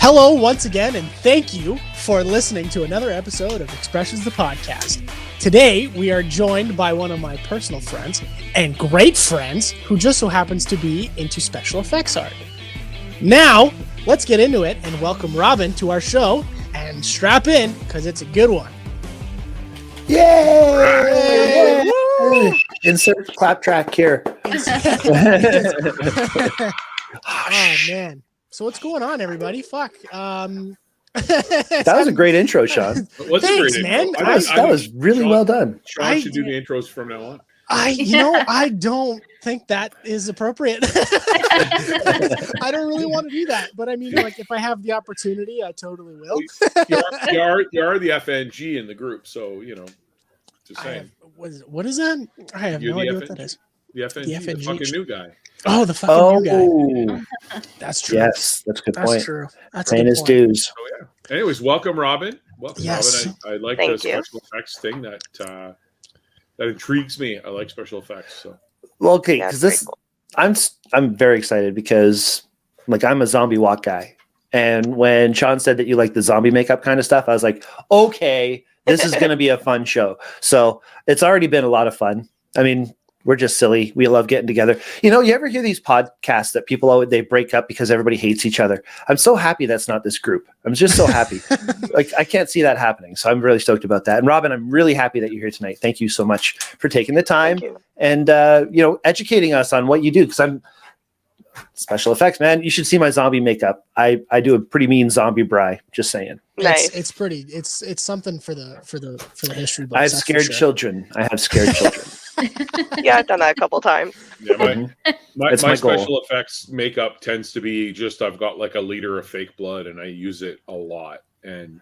Hello once again, and thank you for listening to another episode of Expressions the Podcast. Today, we are joined by one of my personal friends and great friends who just so happens to be into special effects art. Now, let's get into it and welcome Robin to our show and strap in because it's a good one. Yay! Yay! Insert clap track here. Oh, man. So what's going on, everybody? Fuck. That was a great intro, Shawn. Thanks, man. That was really Shawn, well done. Shawn should do the intros from now on. I don't think that is appropriate. I don't really want to do that, but I mean, like, if I have the opportunity, I totally will. You are the FNG in the group, so you know. Just saying. What is that? I have no idea what that is. The FNG, the fucking new guy. Oh, the fucking new guy. That's true. Yes, that's a good point. That's true. That's paying his dues. Oh yeah. Anyways, welcome, Robin. Welcome, yes. Robin. I like the special effects thing that intrigues me. I like special effects. So well, okay, because this, cool. I'm very excited because like I'm a zombie walk guy, and when Shawn said that you like the zombie makeup kind of stuff, I was like, okay, this is going to be a fun show. So it's already been a lot of fun. I mean, we're just silly. We love getting together. You know, you ever hear these podcasts that people they break up because everybody hates each other? I'm so happy that's not this group. I'm just so happy. Like I can't see that happening. So I'm really stoked about that. And Robin, I'm really happy that you're here tonight. Thank you so much for taking the time and educating us on what you do. Because I'm special effects, man. You should see my zombie makeup. I do a pretty mean zombie bri. Just saying. Nice. It's pretty. It's something for the history books. I have scared children. Yeah, I've done that a couple times. Yeah, my special effects makeup tends to be just I've got like a liter of fake blood and I use it a lot. And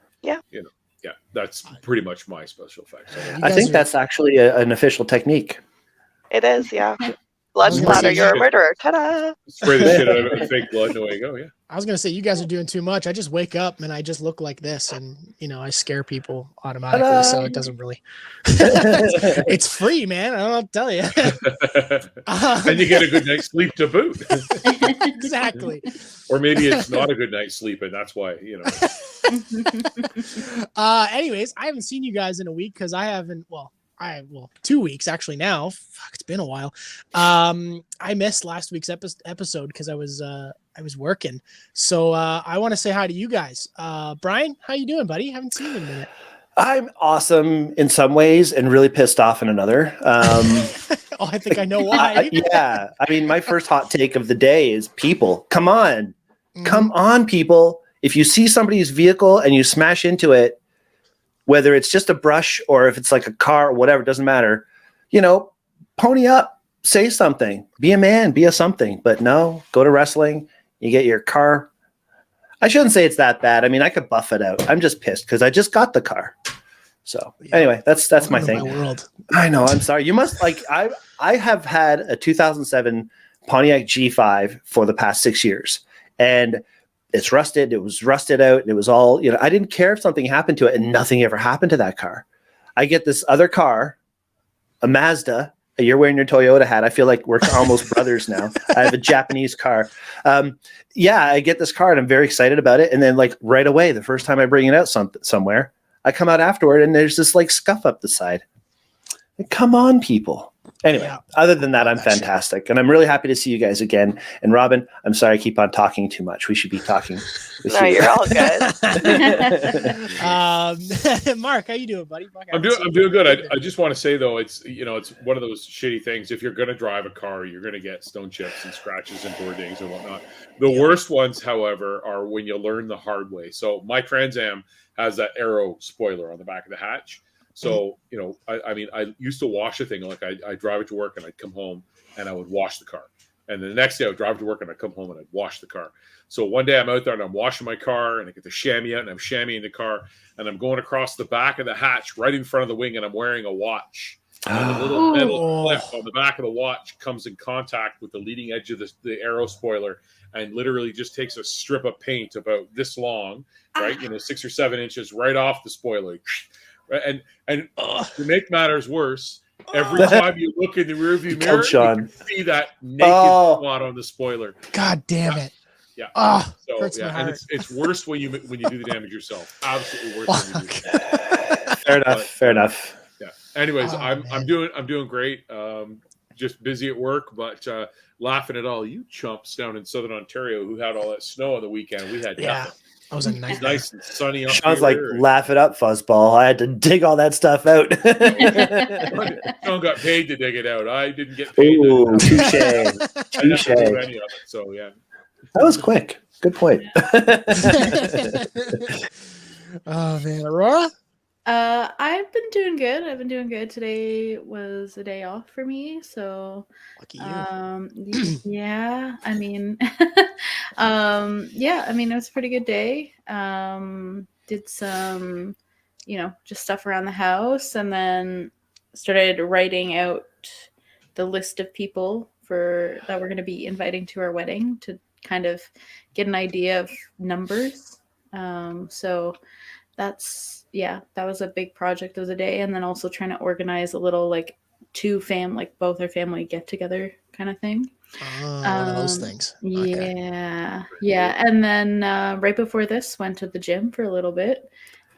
that's pretty much my special effects. I think that's actually an official technique. It is, yeah. Blood splatter, you're a murderer. Ta-da! Spray the shit out of it with fake blood and away you go, yeah. I was going to say, you guys are doing too much. I just wake up and I just look like this and, I scare people automatically. Ta-da! So it doesn't really... It's free, man. I don't know what to tell you. And you get a good night's sleep to boot. Exactly. Or maybe it's not a good night's sleep and that's why, Anyways, I haven't seen you guys in a week because I haven't... 2 weeks actually now. Fuck, it's been a while. I missed last week's episode because I was working. So I want to say hi to you guys. Brian, how you doing, buddy? Haven't seen you in a minute. I'm awesome in some ways and really pissed off in another. I think I know why. Yeah. I mean, my first hot take of the day is people. Come on. Come on, people. If you see somebody's vehicle and you smash into it, whether it's just a brush or if it's like a car or whatever, it doesn't matter. Pony up, say something, be a man, be a something. But no, go to wrestling, you get your car. I shouldn't say it's that bad. I mean, I could buff it out. I'm just pissed because I just got the car. So anyway, that's my thing. My world. I know. I'm sorry. You must I have had a 2007 Pontiac G5 for the past 6 years, and it's rusted. It was rusted out. It was all, I didn't care if something happened to it, and nothing ever happened to that car. I get this other car, a Mazda. You're wearing your Toyota hat. I feel like we're almost brothers now. I have a Japanese car. I get this car and I'm very excited about it. And then like right away, the first time I bring it out somewhere, I come out afterward and there's this like scuff up the side. Like, come on, people. Anyway, other than that, I'm fantastic. And I'm really happy to see you guys again. And Robin, I'm sorry I keep on talking too much. We should be talking. No, you're all good. Mark, how you doing, buddy? I'm doing good. I just want to say, though, it's one of those shitty things. If you're going to drive a car, you're going to get stone chips and scratches and door dings and whatnot. The worst ones, however, are when you learn the hard way. So my Trans Am has that aero spoiler on the back of the hatch. So, I used to wash a thing. Like I drive it to work and I'd come home and I would wash the car. And then the next day I would drive to work and I'd come home and I'd wash the car. So one day I'm out there and I'm washing my car and I get the chamois out and I'm chamoising the car and I'm going across the back of the hatch right in front of the wing and I'm wearing a watch. And the little metal clip on the back of the watch comes in contact with the leading edge of the aero spoiler and literally just takes a strip of paint about this long, right? 6 or 7 inches right off the spoiler. And to make matters worse, every time you look in the rearview mirror, you can see that naked spot on the spoiler. God damn it. Yeah. Oh, So hurts my yeah, and heart. it's worse when you do the damage yourself. Absolutely worse when you do that. Fair enough. But, fair enough. Yeah. Anyways, Oh, I'm man. doing great. Just busy at work, but laughing at all you chumps down in Southern Ontario who had all that snow on the weekend. We had Yeah, nothing. that was a It's nightmare. nice and sunny up Sean's here. like, laugh it up, fuzzball. I had to dig all that stuff out. Sean got paid to dig it out. I didn't get paid. Ooh, touche. I didn't have Touche. to do any of it. So yeah. That was quick. Good point. Oh man, Aurora. I've been doing good. Today was a day off for me, so Lucky you. yeah. I mean, yeah. I mean, it was a pretty good day. Did some, just stuff around the house, and then started writing out the list of people that we're going to be inviting to our wedding to kind of get an idea of numbers. So that was a big project of the day, and then also trying to organize a little both our family get together kind of thing. Oh, one of those things. Okay. Yeah. And then right before this, went to the gym for a little bit,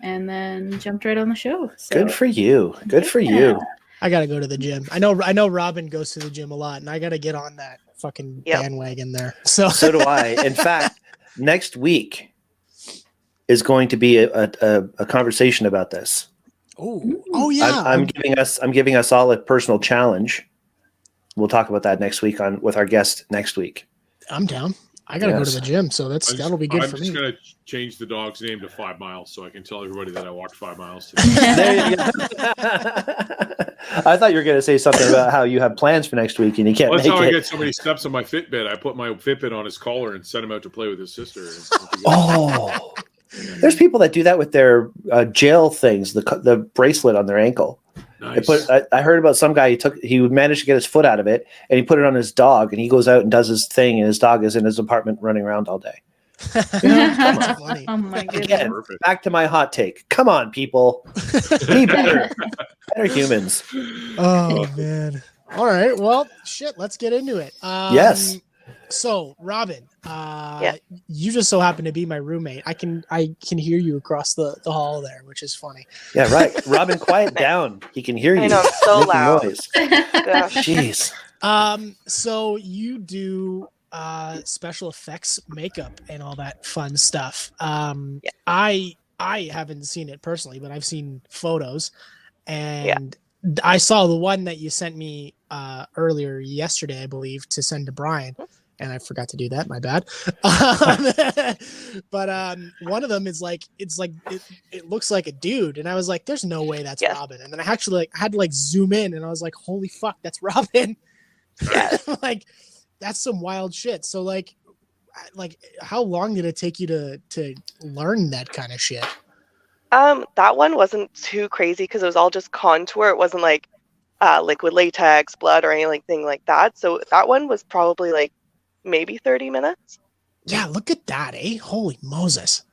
and then jumped right on the show. So, Good for you. Good for yeah. you. I gotta go to the gym. I know Robin goes to the gym a lot, and I gotta get on that fucking bandwagon there. So do I. In fact, next week is going to be a conversation about this. Oh yeah. I'm giving us all a personal challenge. We'll talk about that next week with our guest next week. I'm down. I gotta go to the gym, so that'll be good for me. I'm just gonna change the dog's name to 5 miles so I can tell everybody that I walked 5 miles today. There you go. I thought you were gonna say something about how you have plans for next week and you can't That's make how it. I get so many steps on my Fitbit. I put my Fitbit on his collar and sent him out to play with his sister. Oh, there's people that do that with their jail things, the bracelet on their ankle. Nice. I heard about some guy. He managed to get his foot out of it, and he put it on his dog, and he goes out and does his thing, and his dog is in his apartment running around all day. That's funny. Oh my goodness. Again, back to my hot take. Come on, people, be better, better humans. Oh man. All right. Well, shit. Let's get into it. Yes. So, Robin, you just so happen to be my roommate. I can hear you across the hall there, which is funny. Yeah, right. Robin, quiet down. He can hear you. I know, I'm so making loud. noise. Yeah. Jeez. So you do special effects, makeup, and all that fun stuff. I haven't seen it personally, but I've seen photos, and I saw the one that you sent me earlier yesterday, I believe, to send to Brian. And I forgot to do that. My bad. But one of them is it looks like a dude, and I was like, "There's no way that's Robin." And then I actually had to zoom in, and I was like, "Holy fuck, that's Robin!" Yeah. That's some wild shit. So how long did it take you to learn that kind of shit? That one wasn't too crazy because it was all just contour. It wasn't like liquid latex, blood, or anything like that. So that one was probably maybe 30 minutes. Yeah, look at that, eh? Holy Moses.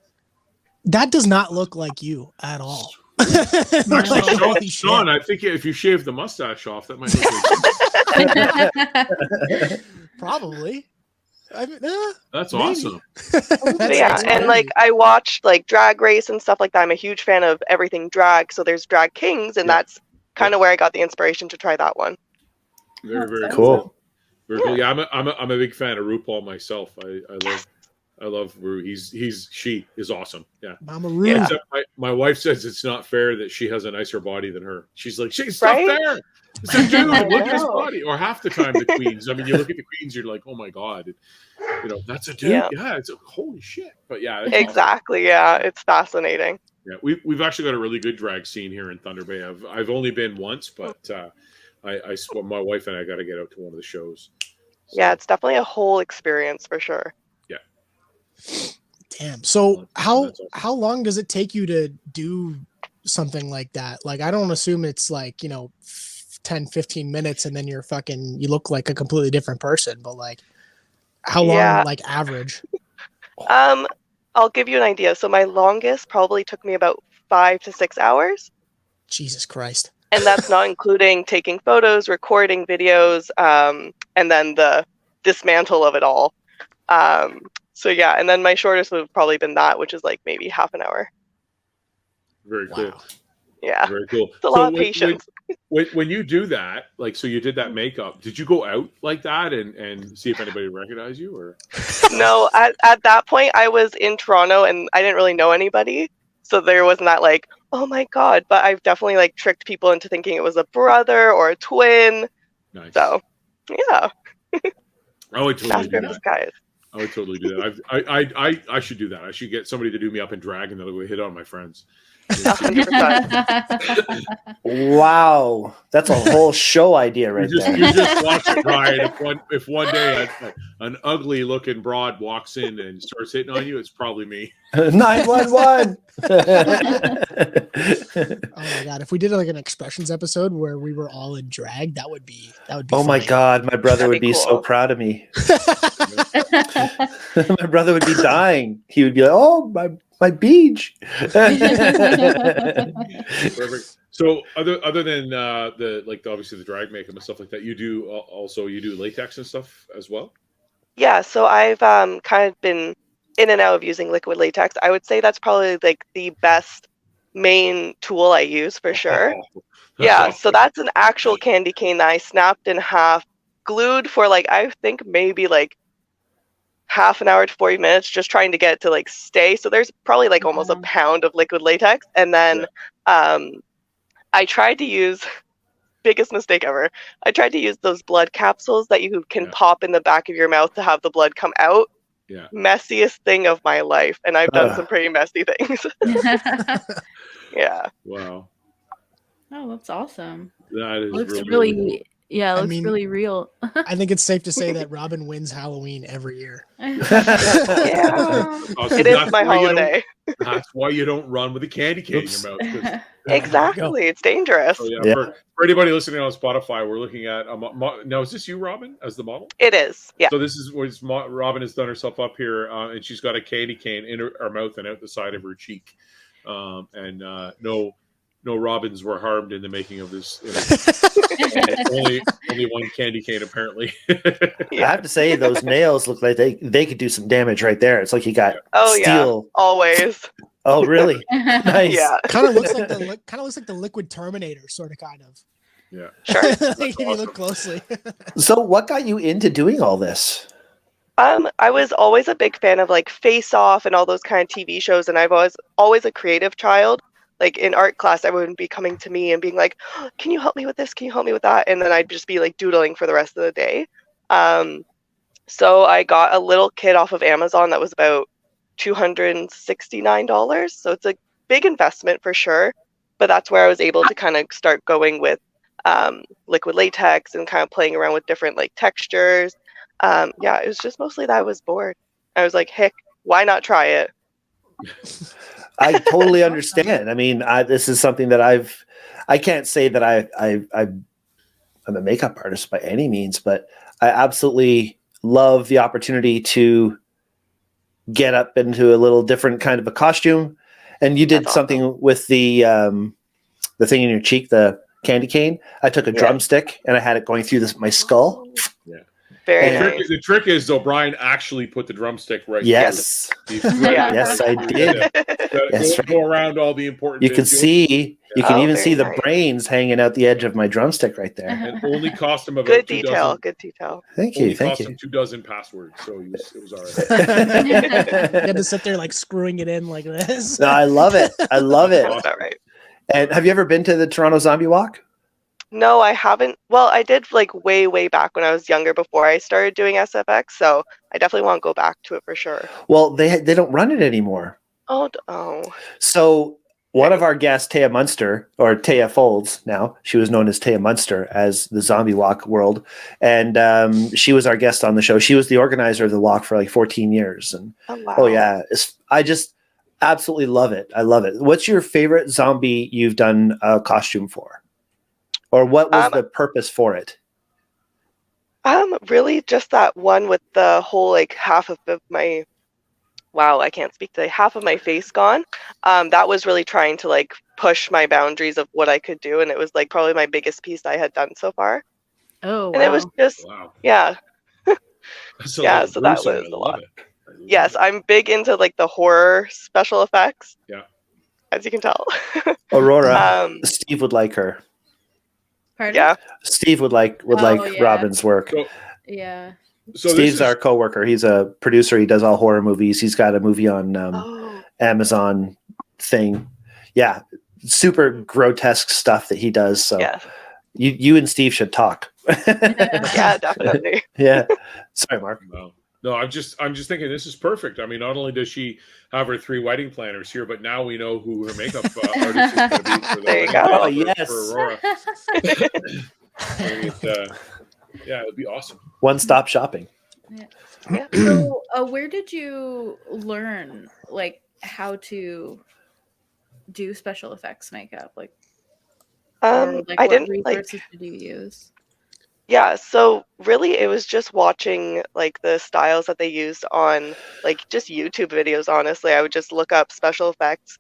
That does not look like you at all. Sean, I think if you shave the mustache off, that might look like Probably. That's maybe. Awesome. And I watched Drag Race and stuff like that. I'm a huge fan of everything drag. So there's Drag Kings, and that's kind of where I got the inspiration to try that one. Very, very cool. Very cool. Yeah, I'm a big fan of RuPaul myself. I love Ru. She is awesome. Yeah. Mama Ru. Except my wife says it's not fair that she has a nicer body than her. She's like, she's Right? not fair. It's a dude. Look at his body. Or half the time the queens. I mean, you look at the queens, you're like, oh my god, that's a dude. Yeah, it's holy shit. But yeah, Exactly. Yeah, it's fascinating. Yeah, we've actually got a really good drag scene here in Thunder Bay. I've only been once, but my wife and I got to get out to one of the shows. So, Yeah, it's definitely a whole experience for sure. Yeah. Damn. So how long does it take you to do something like that? I don't assume it's 10, 15 minutes and then you look like a completely different person, but how long, average? I'll give you an idea. So my longest probably took me about 5 to 6 hours. Jesus Christ. And that's not including taking photos, recording videos, and then the dismantle of it all. So yeah, and then my shortest would have probably been that, which is like maybe half an hour. Very cool. Wow. Yeah, Very cool. it's a lot of patience. When you do that, like, so you did that makeup, did you go out like that and see if anybody recognized you, or? No, at that point I was in Toronto and I didn't really know anybody, so there wasn't that like, oh my god. But I've definitely like tricked people into thinking it was a brother or a twin. Nice. So yeah, I would totally master do of that. disguise. I would totally do that. I should do that. I should get somebody to do me up in drag, and then we hit on my friends. 100%. Wow, that's a whole show idea right there. You just watch it, Ryan. If one day an ugly looking broad walks in and starts hitting on you, it's probably me. 911. Oh my god! If we did like an expressions episode where we were all in drag, that would be. Oh my funny. god, my brother That'd would be be cool. so proud of me. My brother would be dying. He would be like, "Oh, my beach." Perfect. So other than obviously the drag makeup and stuff like that, you do latex and stuff as well. Yeah, so I've kind of been in and out of using liquid latex. I would say that's probably like the best main tool I use for sure. Yeah, awesome. so that's an actual candy cane that I snapped in half, glued for like I think maybe like half an hour to 40 minutes, just trying to get it to like stay. So there's probably like almost a pound of liquid latex, and then I tried to use biggest mistake ever. I tried to use those blood capsules that you can pop in the back of your mouth to have the blood come out. Yeah. Messiest thing of my life, and I've done some pretty messy things. Yeah. Wow. Oh, that's awesome. That is Looks really really, cool. yeah, it I looks mean- really real. I think it's safe to say that Robin wins Halloween every year. Yeah. Awesome. It is That's my why you don't- holiday. That's why you don't run with a candy cane Oops. in your mouth. Exactly. It's dangerous. So Yeah. for anybody listening on Spotify, we're looking at now. Is this you, Robin, as the model? It is. Yeah. So this is where Robin has done herself up here, and she's got a candy cane in her mouth and out the side of her cheek. No Robins were harmed in the making of this. only one candy cane, apparently. I have to say, those nails look like they could do some damage right there. It's like you got Oh steel. yeah. Always. Oh, really? Nice. Yeah. Kind of looks like the Liquid Terminator, sort of, kind of. Yeah. Sure. If you look closely. So, what got you into doing all this? I was always a big fan of like Face Off and all those kind of TV shows, and I've always a creative child. Like in art class, everyone would be coming to me and being like, oh, "Can you help me with this? Can you help me with that?" And then I'd just be like doodling for the rest of the day. So I got a little kit off of Amazon that was about $269. So it's a big investment for sure. But that's where I was able to kind of start going with liquid latex and kind of playing around with different like textures. Yeah, it was just mostly that I was bored. I was like, heck, why not try it? I totally understand. I mean, this is something that I can't say that I'm a makeup artist by any means, but I absolutely love the opportunity to get up into a little different kind of a costume. And you did That's something awesome. with the thing in your cheek, the candy cane. I took a drumstick and I had it going through my skull. Very And- nice. The trick is, though, Brian actually put the drumstick right. Yes. Through. Yeah. Yes, I did. That's right. Go around all the important. You can bits. see, you can Oh, even very see the nice. brains hanging out the edge of my drumstick right there. And only cost him about Good 2 detail. dozen. Good detail. Thank Only you. Thank cost you. him 2 dozen passwords, so it was all right. You had to sit there like screwing it in like this. No, I love it. I love it. That's about right. And have you ever been to the Toronto Zombie Walk? No, I haven't. Well, I did like way back when I was younger before I started doing SFX, so I definitely want to go back to it for sure. Well, they don't run it anymore. Oh. So one of our guests, Taya Munster, or Taya Folds now, she was known as Taya Munster as the Zombie Walk world. And she was our guest on the show. She was the organizer of the walk for like 14 years. And Oh wow. oh yeah, I just absolutely love it. I love it. What's your favorite zombie you've done a costume for? Or what was the purpose for it? Really just that one with the whole like half of my I can't speak today, half of my face gone. That was really trying to like push my boundaries of what I could do, and it was like probably my biggest piece I had done so far. Oh, wow. And it was just Wow. yeah. That's a Yeah, little so that gruesome. was I a love lot. it. Yes, I'm big into like the horror special effects. Yeah. As you can tell. Aurora, Steve would like her. Pardon? Yeah. Steve would like yeah. Robin's work. Yeah. So Steve's our coworker. He's a producer. He does all horror movies. He's got a movie on Amazon thing. Yeah, super grotesque stuff that he does. So yeah. you and Steve should talk. Yeah, definitely. Yeah. Sorry, Mark. No, I'm just thinking this is perfect. I mean, not only does she have her 3 wedding planners here, but now we know who her makeup artist is going to be for the There you wedding go. Oh, for yes. Aurora. Yeah, it'd be awesome. One-stop shopping. Yeah. So, where did you learn like how to do special effects makeup? Like, or, like I what didn't resources did you use? Yeah, so really it was just watching like the styles that they used on like just YouTube videos, honestly. I would just look up special effects,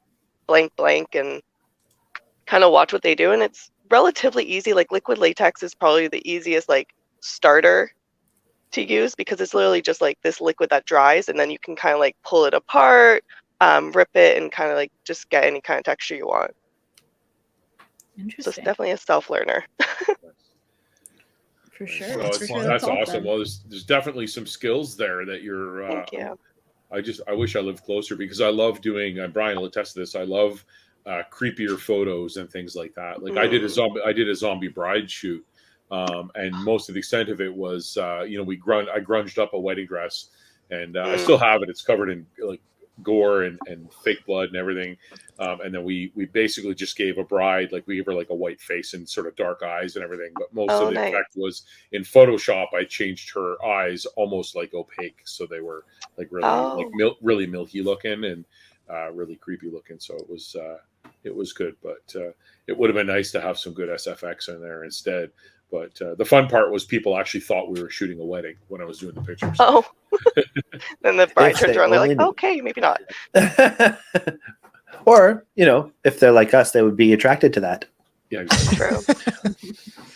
blank blank, and kind of watch what they do, and it's relatively easy. Like liquid latex is probably the easiest like starter to use because it's literally just like this liquid that dries, and then you can kind of like pull it apart, rip it, and kind of like just get any kind of texture you want. So it's Interesting. definitely a self-learner. For sure. So For sure. that's awesome. Well, there's definitely some skills there that you're. Thank you. I wish I lived closer because I love doing. Brian will attest to this. I love creepier photos and things like that. Like I did a zombie bride shoot, and most of the extent of it was, I grunged up a wedding dress, and I still have it. It's covered in like gore and fake blood and everything. And then we basically just gave a bride, like we gave her like a white face and sort of dark eyes and everything. But most of the effect was in Photoshop. I changed her eyes almost like opaque. So they were like really really milky looking and really creepy looking. So it was good, but it would have been nice to have some good SFX in there instead. But the fun part was people actually thought we were shooting a wedding when I was doing the pictures. Oh, then the bride turns around. They're like, "Okay, maybe not." Or if they're like us, they would be attracted to that. Yeah, exactly. True.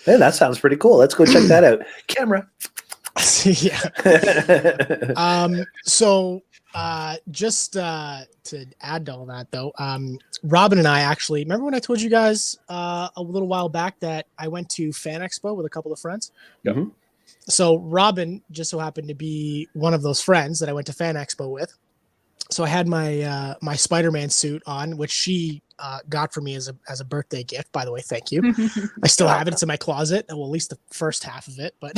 Hey, that sounds pretty cool. Let's go check that out. Camera. Yeah. So just to add to all that though, Robin and I actually remember when I told you guys a little while back that I went to Fan Expo with a couple of friends. Yep. Mm-hmm. So Robin just so happened to be one of those friends that I went to Fan Expo with. So I had my my Spider-Man suit on, which she got for me as a birthday gift. By the way, thank you. I still have it. It's in my closet. Well, at least the first half of it. But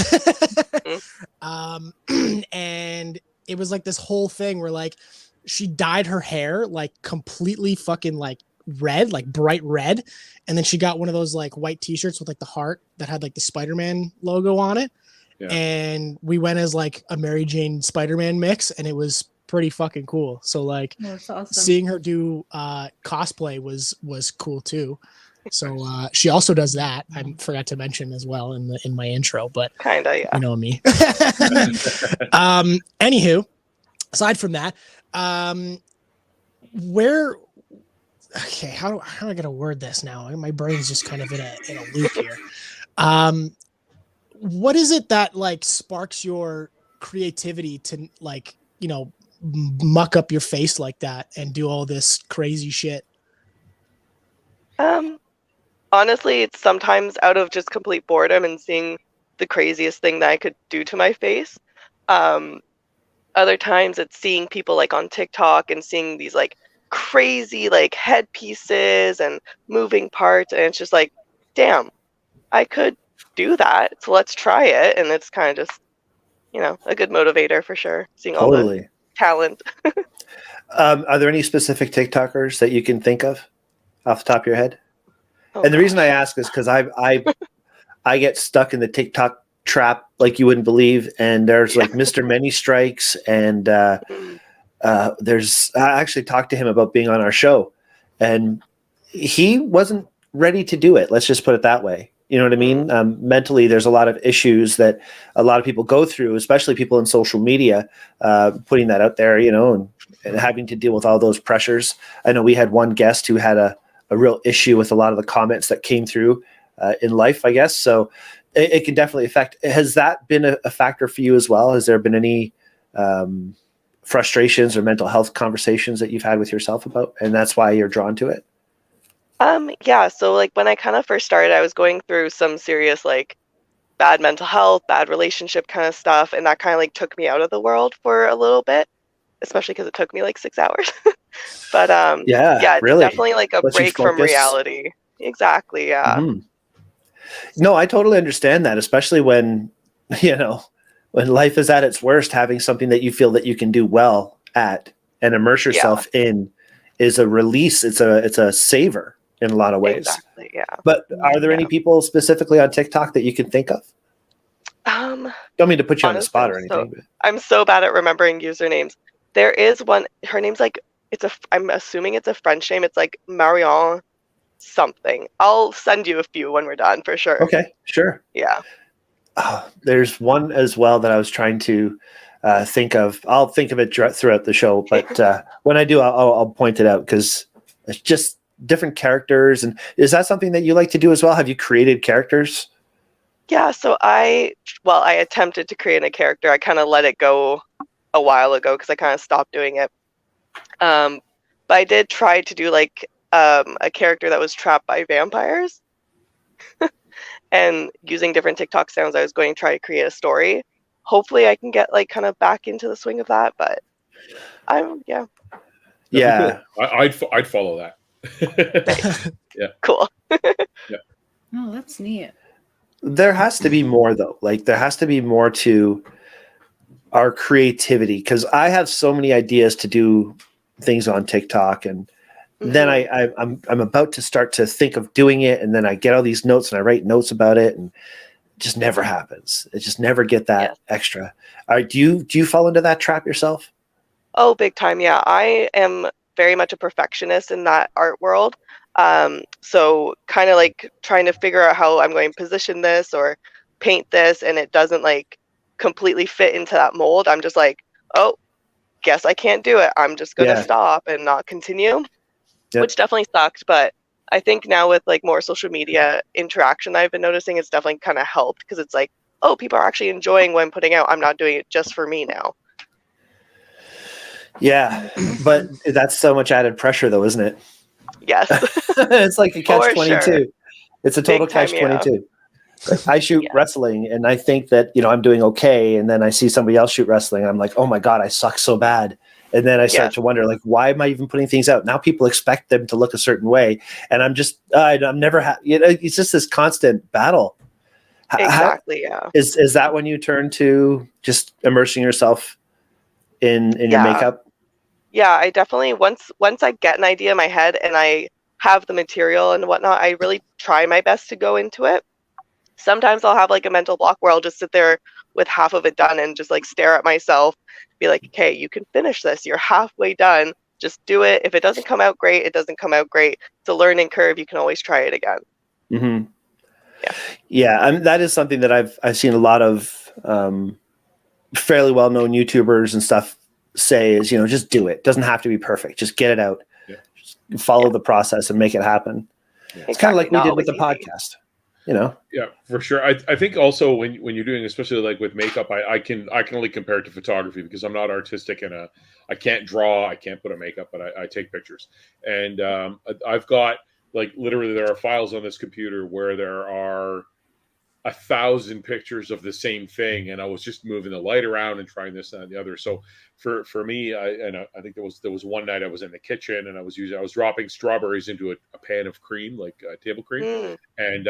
and it was like this whole thing where like she dyed her hair like completely fucking like red, like bright red, and then she got one of those like white T-shirts with like the heart that had like the Spider-Man logo on it. Yeah. And we went as like a Mary Jane Spider-Man mix, and it was pretty fucking cool. So like awesome. Seeing her do cosplay was cool too. So she also does that. I forgot to mention as well in my intro, but kinda, yeah. You know me. Anywho, aside from that, how am I gonna word this now? My brain's just kind of in a loop here. What is it that like sparks your creativity to like, muck up your face like that and do all this crazy shit? Honestly, it's sometimes out of just complete boredom and seeing the craziest thing that I could do to my face. Other times it's seeing people like on TikTok and seeing these like crazy like headpieces and moving parts, and it's just like, damn, I could do that. So let's try it. And it's kind of just, a good motivator for sure. Seeing all the talent. Are there any specific TikTokers that you can think of off the top of your head? And the reason I ask is because I get stuck in the TikTok trap like you wouldn't believe. And there's like Mr. Many Strikes, and there's I actually talked to him about being on our show, and he wasn't ready to do it. Let's just put it that way. You know what I mean? Mentally, there's a lot of issues that a lot of people go through, especially people in social media, putting that out there, and having to deal with all those pressures. I know we had one guest who had a real issue with a lot of the comments that came through in life, I guess. So it can definitely affect. Has that been a factor for you as well? Has there been any frustrations or mental health conversations that you've had with yourself about, and that's why you're drawn to it? Yeah, so like when I kind of first started, I was going through some serious like bad mental health, bad relationship kind of stuff, and that kind of like took me out of the world for a little bit, especially because it took me like 6 hours. But yeah, it's really. definitely like a Let you break from focus. reality. Exactly, yeah. Mhm. No, I totally understand that, especially when, you know, when life is at its worst, having something that you feel that you can do well at and immerse Yeah, yourself in is a release. It's a saver in a lot of ways. exactly, yeah. But are there Yeah. any people specifically on TikTok that you can think of? Don't mean to put you on the Honestly, spot or anything, but I'm so bad at remembering usernames. There is one, her name's like, I'm assuming it's a French name. It's like Marion something. I'll send you a few when we're done for sure. okay, sure. Yeah. There's one as well that I was trying to think of. I'll think of it throughout the show, but when I do, I'll point it out because it's just different characters. And is that something that you like to do as well? Have you created characters? Yeah, so I attempted to create a character. I kind of let it go a while ago because I kind of stopped doing it. But I did try to do like a character that was trapped by vampires. And using different TikTok sounds, I was going to try to create a story. Hopefully, I can get like kind of back into the swing of that. But yeah, That'd be Yeah. cool. I'd follow that. cool. Oh, that's neat. There has to be more though. Like there has to be more to our creativity because I have so many ideas to do things on TikTok, and then I'm about to start to think of doing it, and then I get all these notes and I write notes about it, and it just never happens. It just never get that extra. All right, do you fall into that trap yourself? Oh, big time. Yeah, I am very much a perfectionist in that art world. So kind of like trying to figure out how I'm going to position this or paint this, and it doesn't like completely fit into that mold. I'm just like, oh, guess I can't do it. I'm just going to stop and not continue, which definitely sucked. But I think now with like more social media interaction I've been noticing, it's definitely kind of helped because it's like, oh, people are actually enjoying what I'm putting out. I'm not doing it just for me now. Yeah, but that's so much added pressure though, isn't it? Yes. It's like a catch-22. Sure. It's a total catch-22. I shoot wrestling and I think that, I'm doing okay. And then I see somebody else shoot wrestling. And I'm like, oh my God, I suck so bad. And then I start to wonder, like, why am I even putting things out? Now people expect them to look a certain way. And I'm just, I'm never, it's just this constant battle. Exactly. Yeah. Is that when you turn to just immersing yourself in your makeup? Yeah, I definitely, once I get an idea in my head and I have the material and whatnot, I really try my best to go into it. Sometimes I'll have like a mental block where I'll just sit there with half of it done and just like stare at myself, be like, okay, you can finish this. You're halfway done. Just do it. If it doesn't come out great, it doesn't come out great. It's a learning curve. You can always try it again. Mm-hmm. Yeah. That is something that I've seen a lot of fairly well-known YouTubers and stuff say is, just do it. Doesn't have to be perfect. Just get it out. Yeah. Just follow the process and make it happen. Yeah. It's kind of like we did with the podcast. Yeah, for sure. I think also when you're doing, especially like with makeup, I can only compare it to photography because I'm not artistic and I can't draw, I can't put a makeup, but I take pictures. And I've got like literally there are files on this computer where there are 1,000 pictures of the same thing, and I was just moving the light around and trying this and the other. So for me, I think there was one night I was in the kitchen and I was dropping strawberries into a pan of cream, like table cream, and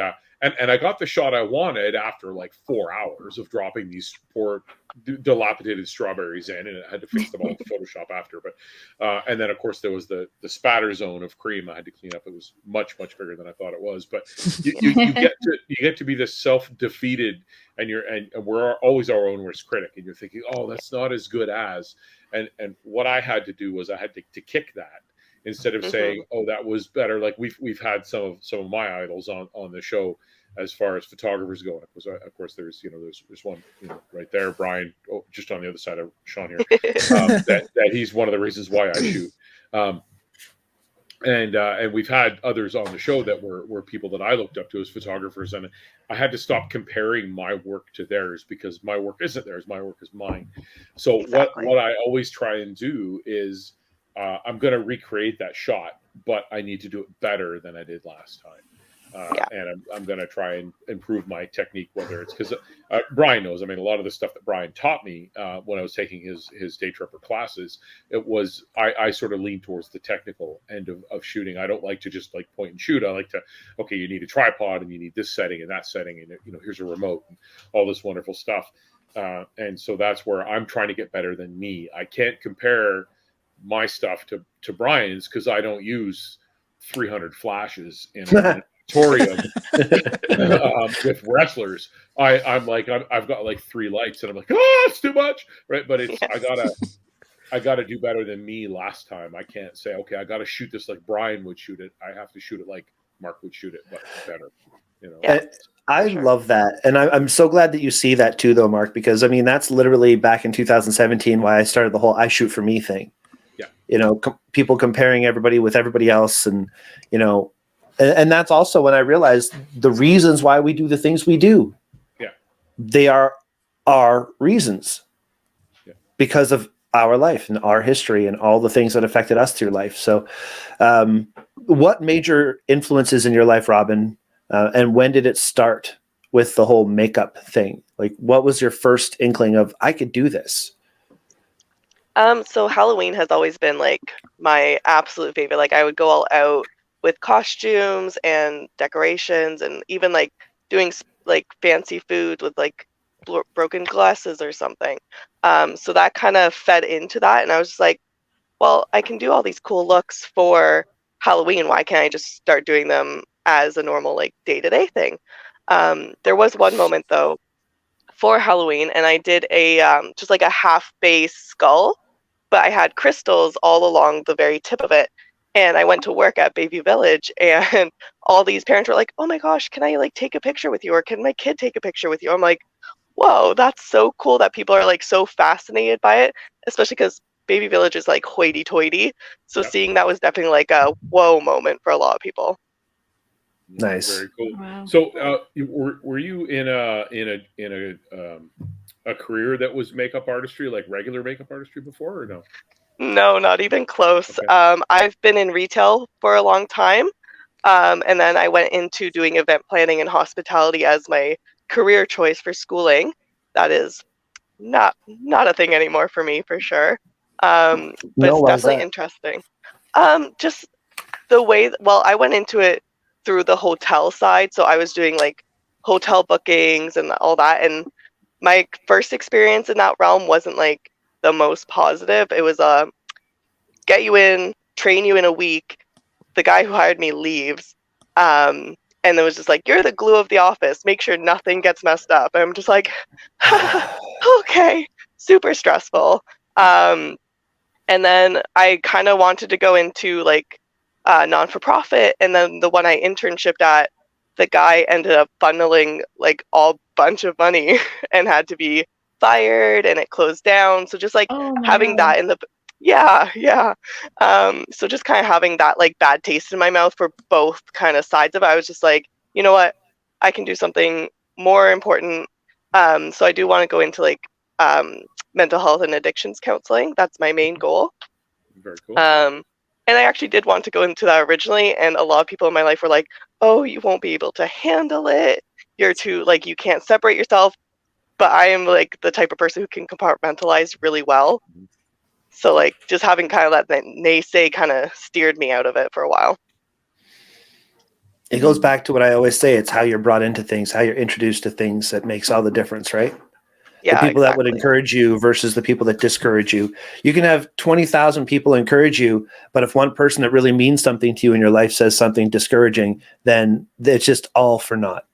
I got the shot I wanted after like 4 hours of dropping these poor dilapidated strawberries in, and I had to fix them all with Photoshop after. But and then of course there was the spatter zone of cream I had to clean up. It was much bigger than I thought it was. But you get to be this self-defeated, and we're always our own worst critic, and you're thinking, oh, that's not as good as. And what I had to do was I had to kick that instead of saying, oh, that was better. Like we've had some of my idols on the show as far as photographers go. Of course, there's one right there, Brian, just on the other side of Shawn here. That he's one of the reasons why I shoot. And we've had others on the show that were people that I looked up to as photographers, and I had to stop comparing my work to theirs because my work isn't theirs, my work is mine. So Exactly. what I always try and do is I'm going to recreate that shot, but I need to do it better than I did last time. And I'm going to try and improve my technique, whether it's because Brian knows. I mean, a lot of the stuff that Brian taught me when I was taking his day tripper classes, it was I sort of lean towards the technical end of shooting. I don't like to just like point and shoot. I like to, okay, you need a tripod and you need this setting and that setting, and here's a remote and all this wonderful stuff. And so that's where I'm trying to get better than me. I can't compare my stuff to Brian's because I don't use 300 flashes in a auditorium with wrestlers. I've got like 3 lights and I'm like, it's too much, right? But it's I gotta do better than me last time. I can't say, okay, I gotta shoot this like Brian would shoot it. I have to shoot it like Mark would shoot it, but better. I love that, and I'm so glad that you see that too, though, Mark. Because I mean, that's literally back in 2017 why I started the whole "I shoot for me" thing. Yeah, people comparing everybody with everybody else, and and that's also when I realized the reasons why we do the things we do. Yeah, they are our reasons because of our life and our history and all the things that affected us through life. So, what major influences in your life, Robin? And when did it start with the whole makeup thing? Like, what was your first inkling of, I could do this? So Halloween has always been like my absolute favorite. Like I would go all out with costumes and decorations and even like doing like fancy food with like broken glasses or something. So that kind of fed into that. And I was just like, well, I can do all these cool looks for Halloween. Why can't I just start doing them as a normal like day-to-day thing? There was one moment though for Halloween, and I did a just like a half base skull, but I had crystals all along the very tip of it. And I went to work at Bayview Village, and all these parents were like, "Oh my gosh, can I like take a picture with you, or can my kid take a picture with you?" I'm like, "Whoa, that's so cool that people are like so fascinated by it," especially because Bayview Village is like hoity-toity. So seeing that was definitely like a whoa moment for a lot of people. Nice, very cool. Wow. So, were you in a career that was makeup artistry, like regular makeup artistry before, or no? No, not even close. Okay. I've been in retail for a long time, and then I went into doing event planning and hospitality as my career choice for schooling. That is not a thing anymore for me, for sure. But it's definitely interesting. Just the way. Well, I went into it through the hotel side, so I was doing like hotel bookings and all that. And my first experience in that realm wasn't like the most positive. It was get you in, train you in a week. The guy who hired me leaves, and it was just like, you're the glue of the office. Make sure nothing gets messed up. And I'm just like, okay, super stressful. And then I kind of wanted to go into like non-for-profit, and then the one I internshiped at, the guy ended up funneling like all bunch of money and had to be fired, and it closed down. So just like having that in the so just kind of having that like bad taste in my mouth for both kind of sides of it, I was just like, you know what, I can do something more important. So I do want to go into like mental health and addictions counseling. That's my main goal. Very cool. And I actually did want to go into that originally, and a lot of people in my life were like, oh, you won't be able to handle it. You're too, like, you can't separate yourself. But I am, like, the type of person who can compartmentalize really well. So, like, just having kind of that naysay kind of steered me out of it for a while. It goes back to what I always say. It's how you're brought into things, how you're introduced to things that makes all the difference, right? Yeah, the people that would encourage you versus the people that discourage you. You can have 20,000 people encourage you, but if one person that really means something to you in your life says something discouraging, then it's just all for naught.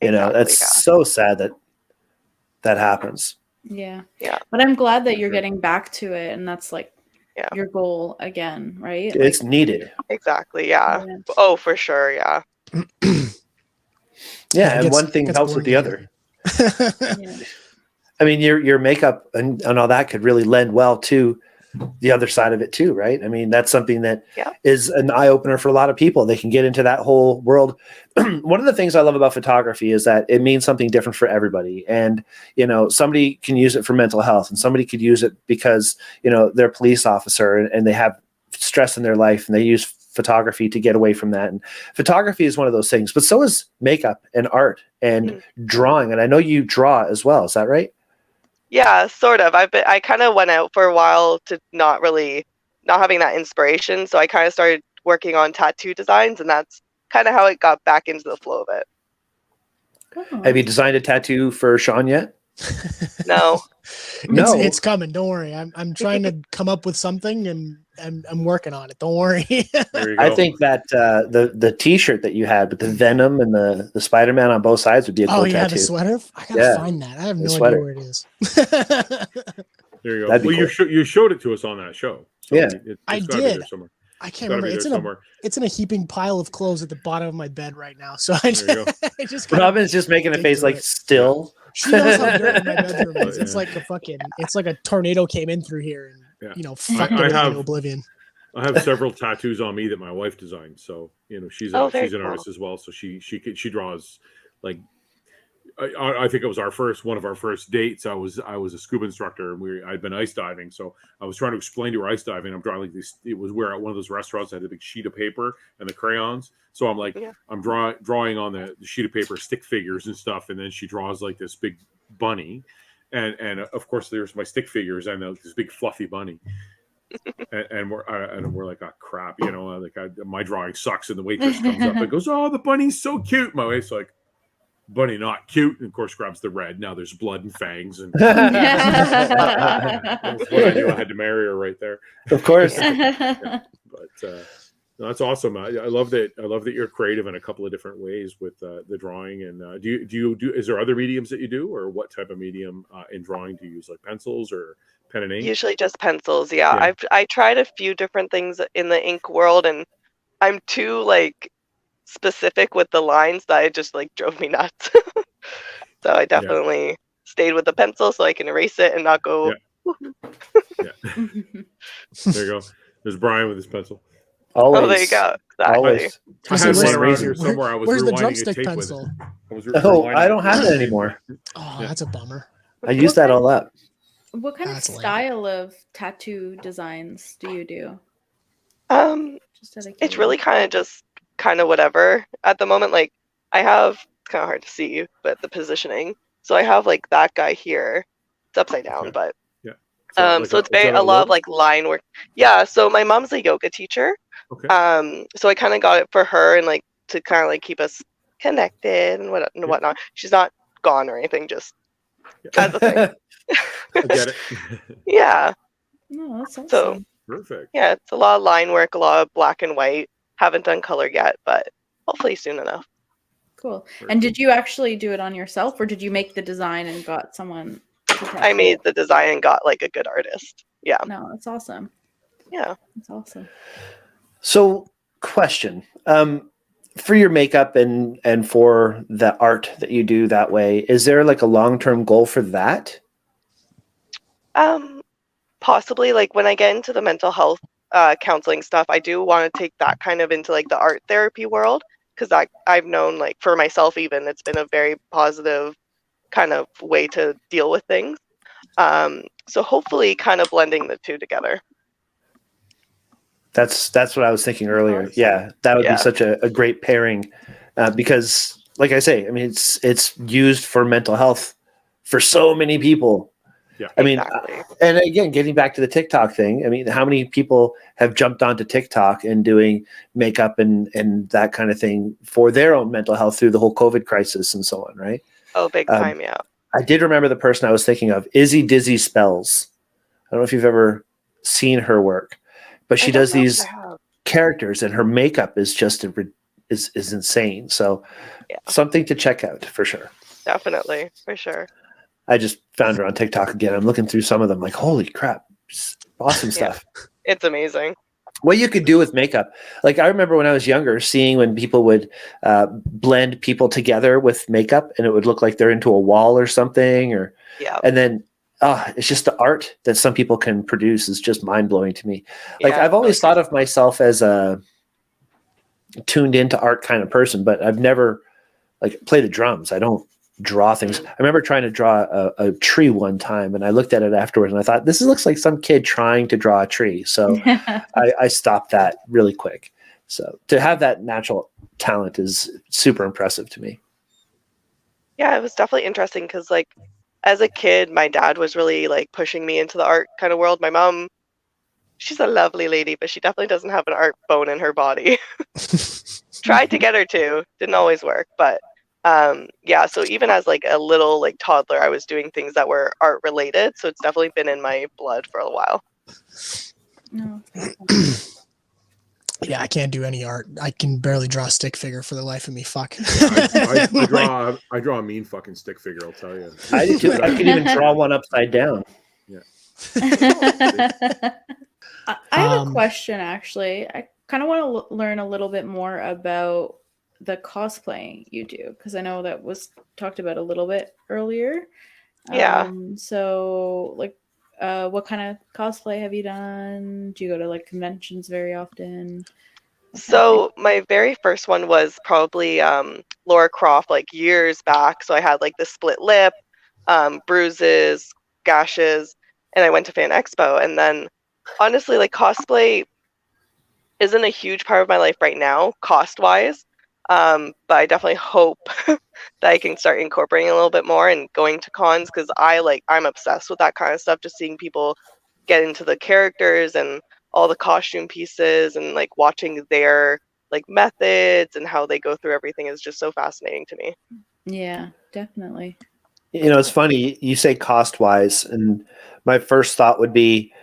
That's so sad that happens. Yeah. Yeah. But I'm glad that you're getting back to it, and that's like your goal again, right? It's needed. Exactly. Yeah. Oh, for sure. Yeah. Yeah. And one thing helps with the other. I mean, your makeup and all that could really lend well to the other side of it too, right? I mean, that's something that Yeah. is an eye opener for a lot of people. They can get into that whole world. One of the things I love about photography is that it means something different for everybody. And, somebody can use it for mental health, and somebody could use it because, they're a police officer and they have stress in their life and they use photography to get away from that. And photography is one of those things, but so is makeup and art and drawing. And I know you draw as well. Is that right? Yeah, sort of. I kind of went out for a while to not having that inspiration. So I kind of started working on tattoo designs, and that's kind of how it got back into the flow of it. Oh. Have you designed a tattoo for Shawn yet? No. No. It's coming. Don't worry. I'm trying to come up with something, and I'm working on it. Don't worry. There you go. I think that the T-shirt that you had with the Venom and the Spider-Man on both sides would be a cool tattoo. The sweater. I gotta find that. I have no idea where it is. There you go. That'd be Well, cool. you showed it to us on that show. So Yeah. I gotta be there did. somewhere. I can't Gotta be remember. there somewhere. It's in a heaping pile of clothes at the bottom of my bed right now. So I There you go. just Robin's just making a face like still. She knows how dirty my bedroom is. Oh, It's yeah. like it's like a tornado came in through here and fucked I it have- into oblivion. I have several tattoos on me that my wife designed. So she's very an cool. artist as well. So she draws like. I think it was one of our first dates. I was a scuba instructor, and I'd been ice diving. So I was trying to explain to her ice diving. I'm drawing like this. It was where at one of those restaurants I had a big sheet of paper and the crayons. So I'm like, I'm drawing on the sheet of paper stick figures and stuff, and then she draws like this big bunny, and of course there's my stick figures and this big fluffy bunny. And we're like, oh crap, my drawing sucks. And the waitress comes up and goes, "Oh, the bunny's so cute." My wife's like, "Bunny not cute," and of course grabs the red. Now there's blood and fangs, and that's what I knew. I had to marry her right there. Of course. But no, that's awesome. I love that. I love that you're creative in a couple of different ways with the drawing. And do you is there other mediums that you do, or what type of medium in drawing do you use, like pencils or pen and ink? Usually just pencils. Yeah. I tried a few different things in the ink world, and I'm too like specific with the lines that it just like drove me nuts. So I definitely stayed with the pencil so I can erase it and not go. Yeah. There you go. There's Brian with his pencil. Always. Oh, there you go. Exactly. Always. I had one around here somewhere. I was Where's the rewinding a drumstick tape pencil? with it. I don't have it anymore. Oh, that's a bummer. I used that all up. What kind That's of lame. style of tattoo designs do you do? Just out of It's really kind of whatever at the moment. Like I have, it's kind of hard to see, but the positioning. So I have like that guy here. It's upside down, but so it's a lot of like line work. Yeah. So my mom's a yoga teacher. Okay. So I kind of got it for her and like to kind of like keep us connected and whatnot. She's not gone or anything, just as a thing. I get it. Yeah. No, that's awesome. So Perfect. yeah, it's a lot of line work, a lot of black and white. Haven't done color yet, but hopefully soon enough. Cool. And did you actually do it on yourself, or did you make the design and got someone to tattoo I made it? the design and got like a good artist. Yeah. No, that's awesome. Yeah. That's awesome. So, question. For your makeup and for the art that you do that way, is there like a long-term goal for that? Possibly like when I get into the mental health counseling stuff, I do want to take that kind of into like the art therapy world, because I've known like for myself even it's been a very positive kind of way to deal with things. So hopefully kind of blending the two together. That's what I was thinking earlier. Awesome. Yeah, that would Yeah. be such a great pairing because, like I say, I mean, it's used for mental health for so many people. Yeah. I mean, Exactly. and again, getting back to the TikTok thing, I mean, how many people have jumped onto TikTok and doing makeup and that kind of thing for their own mental health through the whole COVID crisis and so on, right? Oh, big time, yeah. I did remember the person I was thinking of, Izzy Dizzy Spells. I don't know if you've ever seen her work, but she I don't does know if these I have. characters, and her makeup is just is insane. So Yeah. something to check out for sure. Definitely, for sure. I just found her on TikTok again. I'm looking through some of them, like, holy crap, awesome Yeah. stuff. It's amazing. What you could do with makeup, like I remember when I was younger, seeing when people would blend people together with makeup, and it would look like they're into a wall or something, Yeah. and then it's just the art that some people can produce is just mind blowing to me. Like Yeah, I've always thought of myself as a tuned into art kind of person, but I've never like play the drums. I don't draw things. I remember trying to draw a tree one time, and I looked at it afterwards, and I thought this looks like some kid trying to draw a tree. So I stopped that really quick. So to have that natural talent is super impressive to me. Yeah, it was definitely interesting because, like, as a kid, my dad was really like pushing me into the art kind of world. My mom, she's a lovely lady, but she definitely doesn't have an art bone in her body. Tried to get her to, didn't always work, but yeah. So even as like a little like toddler, I was doing things that were art related. So it's definitely been in my blood for a while. No. Yeah, I can't do any art. I can barely draw a stick figure for the life of me. Fuck. I draw a mean fucking stick figure. I'll tell you. I do too. I can even draw one upside down. Yeah. I have a question, actually. I kind of want to learn a little bit more about the cosplaying you do, because I know that was talked about a little bit earlier. Yeah. So, like, what kind of cosplay have you done? Do you go to like conventions very often? So my very first one was probably Laura Croft, like years back. So I had like the split lip, bruises, gashes, and I went to Fan Expo. And then honestly, like cosplay isn't a huge part of my life right now, cost wise. But I definitely hope that I can start incorporating a little bit more and going to cons because I'm obsessed with that kind of stuff. Just seeing people get into the characters and all the costume pieces and like watching their like methods and how they go through everything is just so fascinating to me. Yeah, definitely. You know, it's funny you say cost wise, and my first thought would be,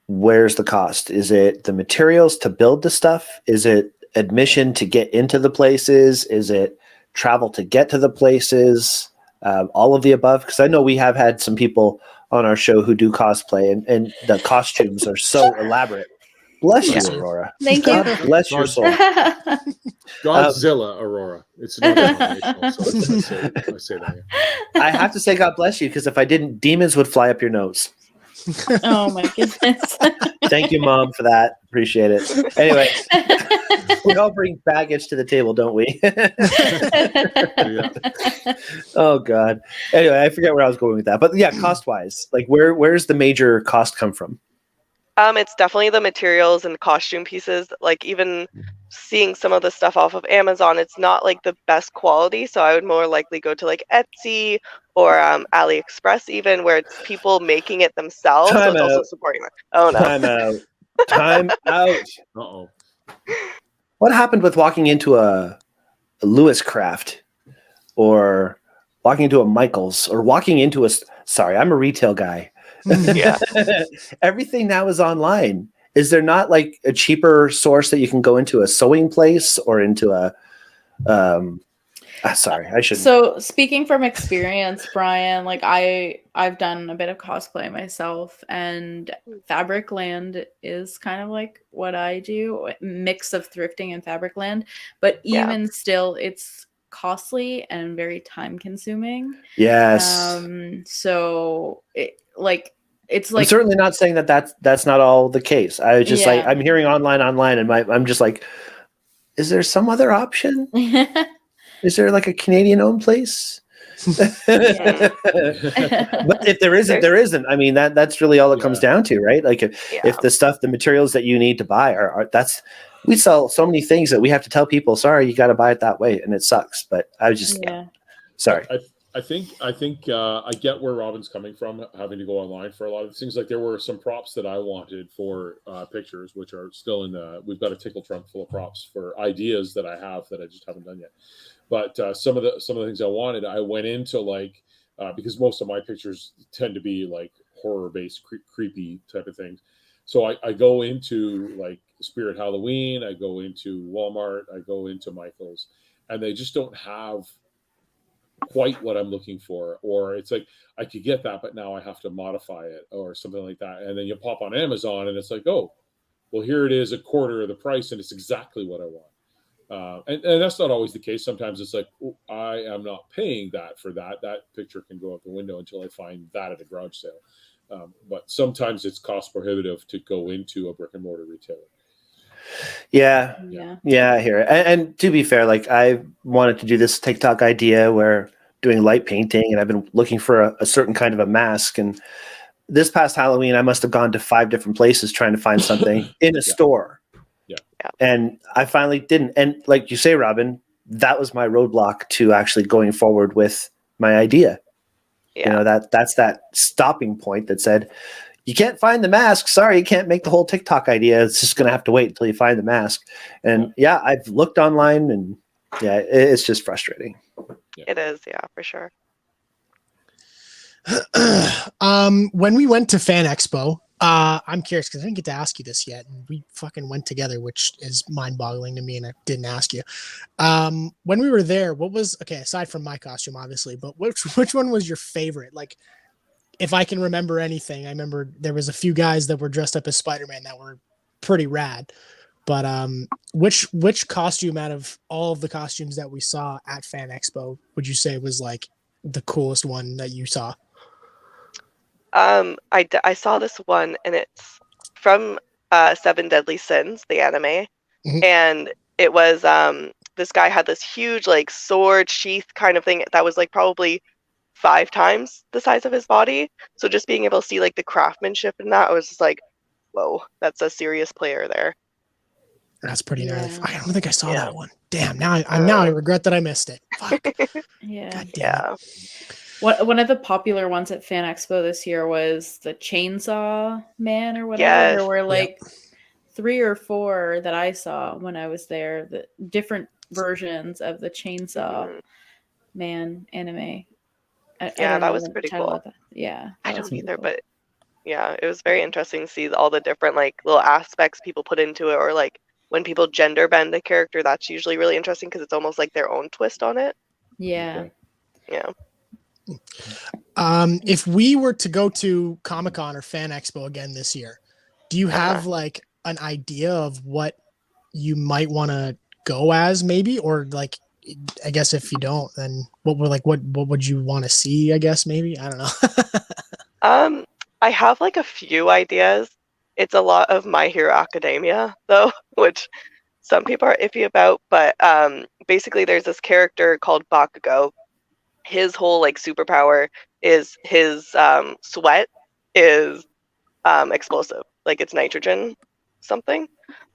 where's the cost? Is it the materials to build the stuff? Is it admission to get into the places? Is it travel to get to the places? All of the above? Because I know we have had some people on our show who do cosplay, and the costumes are so elaborate. Bless you, Aurora. Thank you. God bless your soul. Godzilla, Aurora. It's not denominational, so I say that. Yeah. I have to say God bless you, because if I didn't, demons would fly up your nose. Oh my goodness. Thank you, Mom, for that. Appreciate it. Anyway, we all bring baggage to the table, don't we? Oh God. Anyway, I forget where I was going with that, but yeah, cost wise, like where's the major cost come from? It's definitely the materials and costume pieces. Like even seeing some of the stuff off of Amazon, it's not like the best quality. So I would more likely go to like Etsy or AliExpress, even where it's people making it themselves. Time so it's out. also supporting them. Oh no. Time out. Time out. Uh-oh. What happened with walking into a Lewis Craft or walking into a Michaels or walking into sorry, I'm a retail guy. Yeah. Everything now is online. Is there not like a cheaper source that you can go into a sewing place or into a sorry, I shouldn't. So speaking from experience, Brian, like I've done a bit of cosplay myself, and Fabricland is kind of like what I do, a mix of thrifting and Fabricland, but even still it's costly and very time consuming. Yes. So it's like I'm certainly not saying that that's not all the case. I was just like, I'm hearing online, and I'm just like, is there some other option? Is there like a Canadian-owned place? But if there isn't, there isn't. I mean, that's really all it comes down to, right? Like if the materials that you need to buy are we sell so many things that we have to tell people, sorry, you got to buy it that way, and it sucks. But I was just sorry. I think I get where Robin's coming from, having to go online for a lot of things. Like there were some props that I wanted for pictures, which are still we've got a tickle trunk full of props for ideas that I have that I just haven't done yet. But some of the things I wanted, I went into like because most of my pictures tend to be like horror based, creepy type of things. So I go into like Spirit Halloween, I go into Walmart, I go into Michael's, and they just don't have quite what I'm looking for. Or it's like I could get that, but now I have to modify it or something like that. And then you pop on Amazon and it's like, oh, well, here it is, a quarter of the price, and it's exactly what I want. And that's not always the case. Sometimes it's like, oh, I am not paying that for that. That picture can go out the window until I find that at a garage sale. But sometimes it's cost prohibitive to go into a brick and mortar retailer. Yeah. Yeah. Yeah, I hear it. And to be fair, like I wanted to do this TikTok idea where doing light painting, and I've been looking for a certain kind of a mask. And this past Halloween, I must have gone to 5 different places trying to find something in a store. Yeah. And I finally didn't. And like you say, Robin, that was my roadblock to actually going forward with my idea. Yeah. You know, that's that stopping point that said, you can't find the mask. Sorry, you can't make the whole TikTok idea. It's just going to have to wait until you find the mask. And yeah, I've looked online, and yeah, it's just frustrating. It is, yeah, for sure. When we went to Fan Expo, I'm curious because I didn't get to ask you this yet, and we fucking went together, which is mind-boggling to me, and I didn't ask you. When we were there, what was aside from my costume, obviously, but which one was your favorite? Like, if I can remember anything, I remember there was a few guys that were dressed up as Spider-Man that were pretty rad. But which costume out of all of the costumes that we saw at Fan Expo would you say was like the coolest one that you saw? I saw this one, and it's from Seven Deadly Sins, the anime, Mhm. and it was this guy had this huge like sword sheath kind of thing that was like probably 5 times the size of his body. So just being able to see like the craftsmanship in that, I was just like, whoa, that's a serious player there. That's pretty gnarly. Yeah. I don't think I saw Yeah. that one. Damn. Now I regret that I missed it. Fuck. Yeah. God damn it. Yeah. One of the popular ones at Fan Expo this year was the Chainsaw Man or whatever. Yes. There were like 3 or 4 that I saw when I was there, the different versions of the Chainsaw Mhm. Man anime. I Yeah, don't that know was the pretty title cool. of that. Yeah, I that was don't pretty either, cool. but yeah, it was very interesting to see all the different like little aspects people put into it, or like when people gender bend a character, that's usually really interesting because it's almost like their own twist on it. Yeah. Yeah. If we were to go to Comic-Con or Fan Expo again this year, do you have like an idea of what you might want to go as maybe? Or like, I guess if you don't, then what would you want to see? I guess maybe, I don't know. I have like a few ideas. It's a lot of My Hero Academia though, which some people are iffy about, but basically there's this character called Bakugo. His whole like superpower is his sweat is explosive, like it's nitrogen something.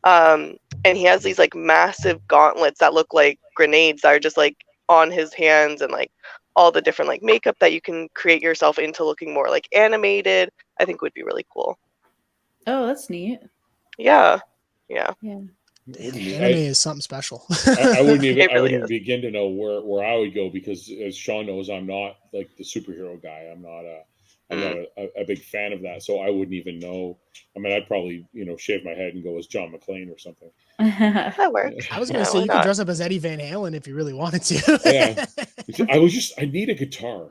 And he has these like massive gauntlets that look like grenades that are just like on his hands, and like all the different like makeup that you can create yourself into looking more like animated, I think would be really cool. Oh, that's neat. Yeah. Anime is something special. I wouldn't even It really is. begin to know where I would go, because as Shawn knows, I'm not like the superhero guy. I'm not a big fan of that, so I wouldn't even know. I mean, I'd probably shave my head and go as John McClane or something. That works. I was gonna Yeah, say why you could not? dress up as Eddie Van Halen if you really wanted to. Yeah. I need a guitar.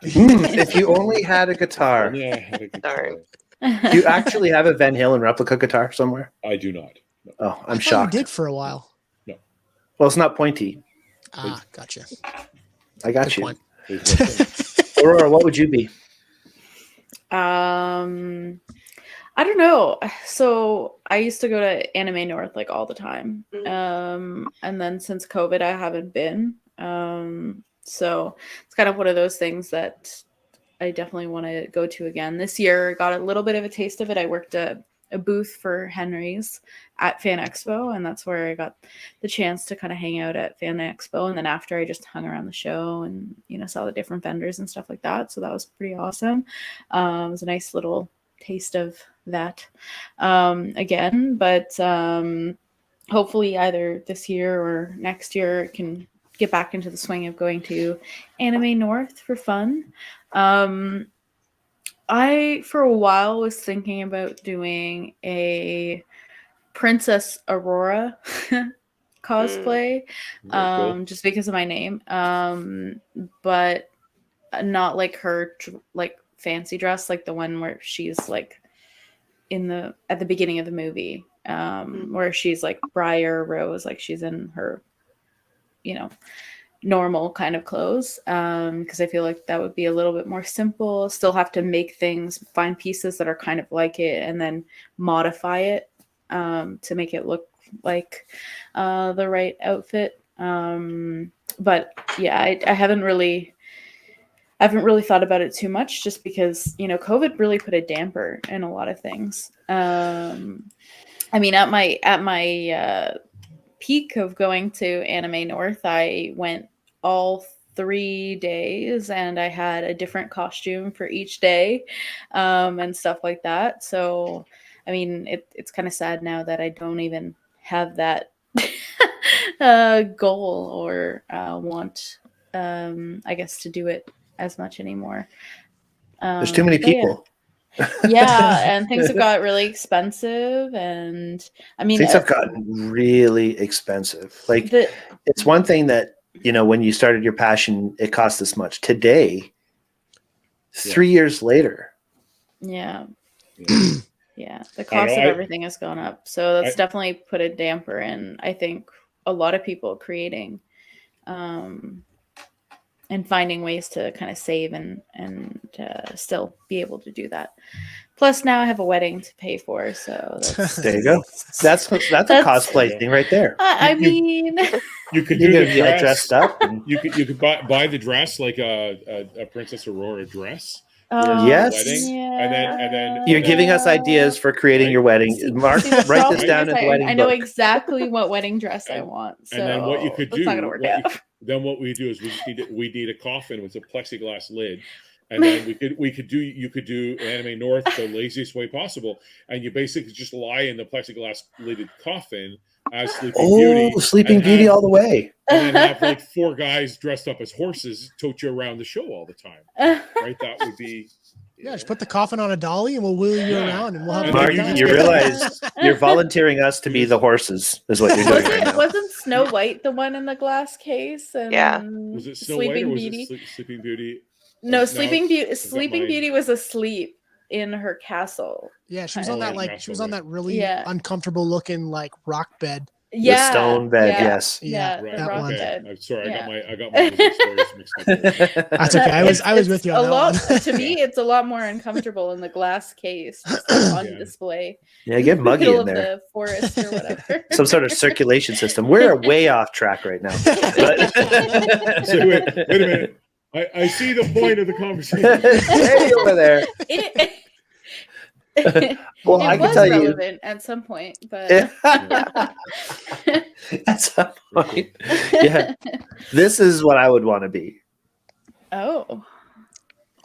If you only had a guitar. Yeah, I had a guitar. Darn. Do you actually have a Van Halen replica guitar somewhere? I do not. No. Oh, I I'm thought shocked. you did for a while. Well, it's not pointy. Gotcha. I got Good you. point. There's no point. Aurora, what would you be? I don't know. So I used to go to Anime North like all the time. And then since COVID, I haven't been. So it's kind of one of those things that I definitely want to go to again. This year, got a little bit of a taste of it. I worked a booth for Henry's at Fan Expo, and that's where I got the chance to kind of hang out at Fan Expo. And then after, I just hung around the show and saw the different vendors and stuff like that. So that was pretty awesome. It was a nice little taste of that again, but hopefully either this year or next year can get back into the swing of going to Anime North for fun. I for a while was thinking about doing a Princess Aurora cosplay, Cool. just because of my name, but not like her like fancy dress, like the one where she's like at the beginning of the movie, where she's like Briar Rose, like she's in her normal kind of clothes, because I feel like that would be a little bit more simple. Still have to make things, find pieces that are kind of like it, and then modify it to make it look like the right outfit. But yeah, I haven't really thought about it too much, just because, you know, COVID really put a damper in a lot of things. I mean, at my peak of going to Anime North, I went all 3 days, and I had a different costume for each day, and stuff like that. So, I mean, it's kind of sad now that I don't even have that goal or want, I guess, to do it as much anymore. There's too many but yeah. people. Yeah, and things have got really expensive, and I mean, Things have gotten really expensive. Like, it's one thing that, you know, when you started your passion, it cost this much. Today, 3 years later. Yeah. Yeah, the cost of everything has gone up. So that's definitely put a damper in, I think, a lot of people creating, and finding ways to kind of save and still be able to do that. Plus, now I have a wedding to pay for, so that's, there you go. That's a cosplay thing right there. I mean, you could do the dress. Dressed up. And you could buy the dress like a Princess Aurora dress. Yes. Wedding, and then you're giving us ideas for creating your wedding. Mark, write this down in the wedding book. I know exactly what wedding dress I want. So and then what you could do, not gonna work out. Then what we do is we need a coffin with a plexiglass lid, and then you could do Anime North the laziest way possible, and you basically just lie in the plexiglass lidded coffin as Sleeping Beauty. Oh, Sleeping Beauty all the way. And then have like 4 guys dressed up as horses tote you around the show all the time. Right? That would be. Yeah, just put the coffin on a dolly and we'll wheel you around, and we'll have. Mark, you realize you're volunteering us to be the horses, is what you're doing right now. Wasn't Snow White the one in the glass case? And Was it Snow White or was it Sleeping Beauty? No, Sleeping Beauty was asleep in her castle. Yeah, she was on that she was on that really uncomfortable looking like rock bed. Yeah, the stone bed. Yes. Yeah, right. The rock bed. I'm sorry, I got my stories mixed up. That's okay. I was with you on that one. To me, it's a lot more uncomfortable in the glass case, just on display. Yeah, get muggy in there. The forest or whatever. Some sort of circulation system. We're way off track right now. But... So wait a minute. I see the point of the conversation. Hey, over there. Well, I can tell you at some point, but at some point, yeah, this is what I would want to be. Oh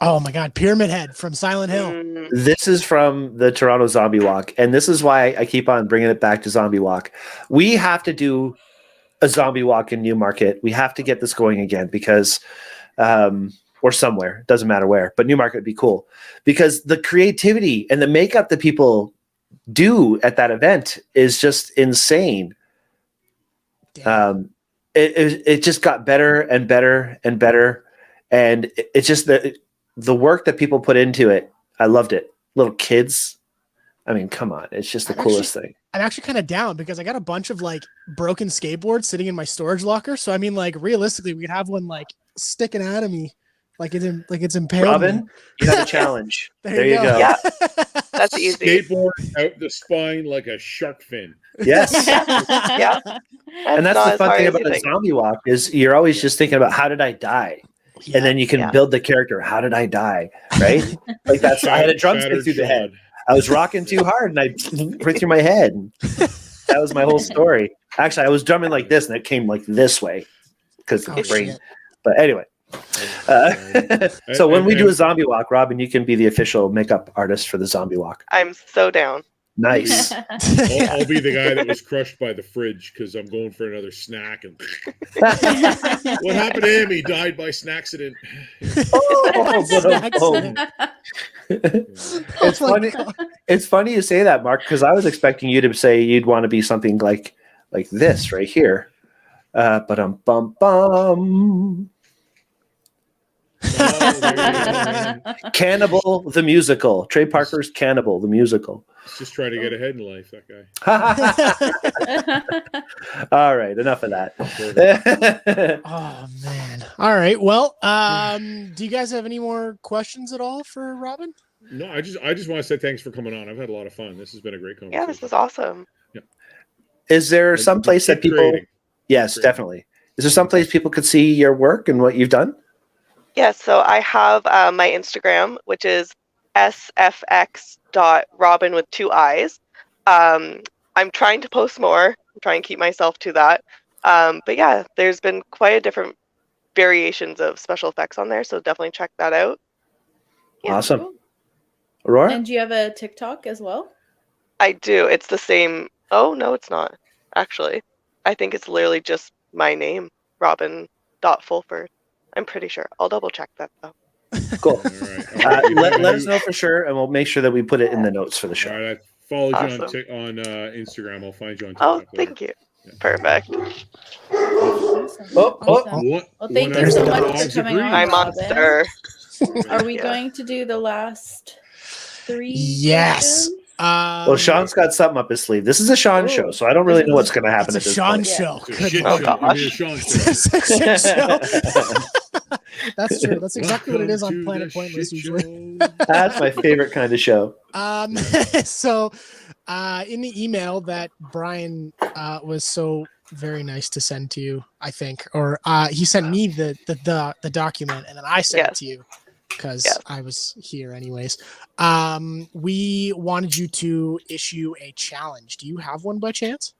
my God, Pyramid Head from Silent Hill. This is from the Toronto Zombie Walk, and this is why I keep on bringing it back to Zombie Walk. We have to do a Zombie Walk in Newmarket. We have to get this going again because. Or somewhere, doesn't matter where, but Newmarket would be cool because the creativity and the makeup that people do at that event is just insane. It just got better and better and better, and it's just the work that people put into it. I loved it. Little kids, I mean, come on, it's just the coolest thing. I'm actually kind of down because I got a bunch of like broken skateboards sitting in my storage locker. So I mean, like realistically, we could have one like sticking out of me. Like it's impaled. Robin, you have a challenge. there you go. Yeah, that's easy. Skateboard out the spine like a shark fin. Yes. Yeah. And that's the fun thing about a zombie walk is you're always just thinking about how did I die? Yeah. And then you can build the character. How did I die? Right? Like that's I had a drumstick through the head. I was rocking too hard and I right through my head. That was my whole story. Actually, I was drumming like this and it came like this way because of the brain. Shit. But anyway. So when we do a zombie walk, Robin, you can be the official makeup artist for the zombie walk. I'm so down. Nice. I'll be the guy that was crushed by the fridge because I'm going for another snack. And what happened to him? He died by snacksident. It's funny. It's funny you say that, Mark, because I was expecting you to say you'd want to be something like this right here. But bum. Oh, there you go. Cannibal the musical. Trey Parker's Cannibal the musical. He's just trying to get ahead in life, that guy. All right, enough of that. Oh man. All right. Well, do you guys have any more questions at all for Robin? No, I just want to say thanks for coming on. I've had a lot of fun. This has been a great conversation. Yeah, this is awesome. Is there some place that people? Creating. Yes, definitely. Is there some place people could see your work and what you've done? Yeah, so I have my Instagram, which is sfx.robin with 2 I's. I'm trying to post more. I'm trying to keep myself to that. But yeah, there's been quite a different variations of special effects on there, so definitely check that out. Yeah. Awesome. Cool. Aurora? And do you have a TikTok as well? I do. It's the same. Oh, no, it's not, actually. I think it's literally just my name, Robin.Fulford. I'm pretty sure. I'll double check that, though. Cool. All right. Let us know for sure, and we'll make sure that we put it in the notes for the All show. right, I followed Awesome. you on Instagram. I'll find you on Oh, TikTok. thank you. Yeah. Perfect. Awesome. Oh, Awesome. What? Well, thank you There's so the much dogs for coming agree. on. My Robin. monster. Are we Yeah. going to do the last 3? Yes. questions? Well, Sean's got something up his sleeve. This is a Sean Ooh. show, so I don't really know what's going to happen It's at a this Shawn point. show. It's a Good shit Lord. show. I mean, a gosh. Shawn show. It's a shit show. That's true. That's exactly what it is on Welcome Planet to Pointless the usually. shit show. That's my favorite kind of show. So in the email that Brian was so very nice to send to you, I think, or he sent me the document and then I sent it to you because I was here anyways. We wanted you to issue a challenge. Do you have one by chance?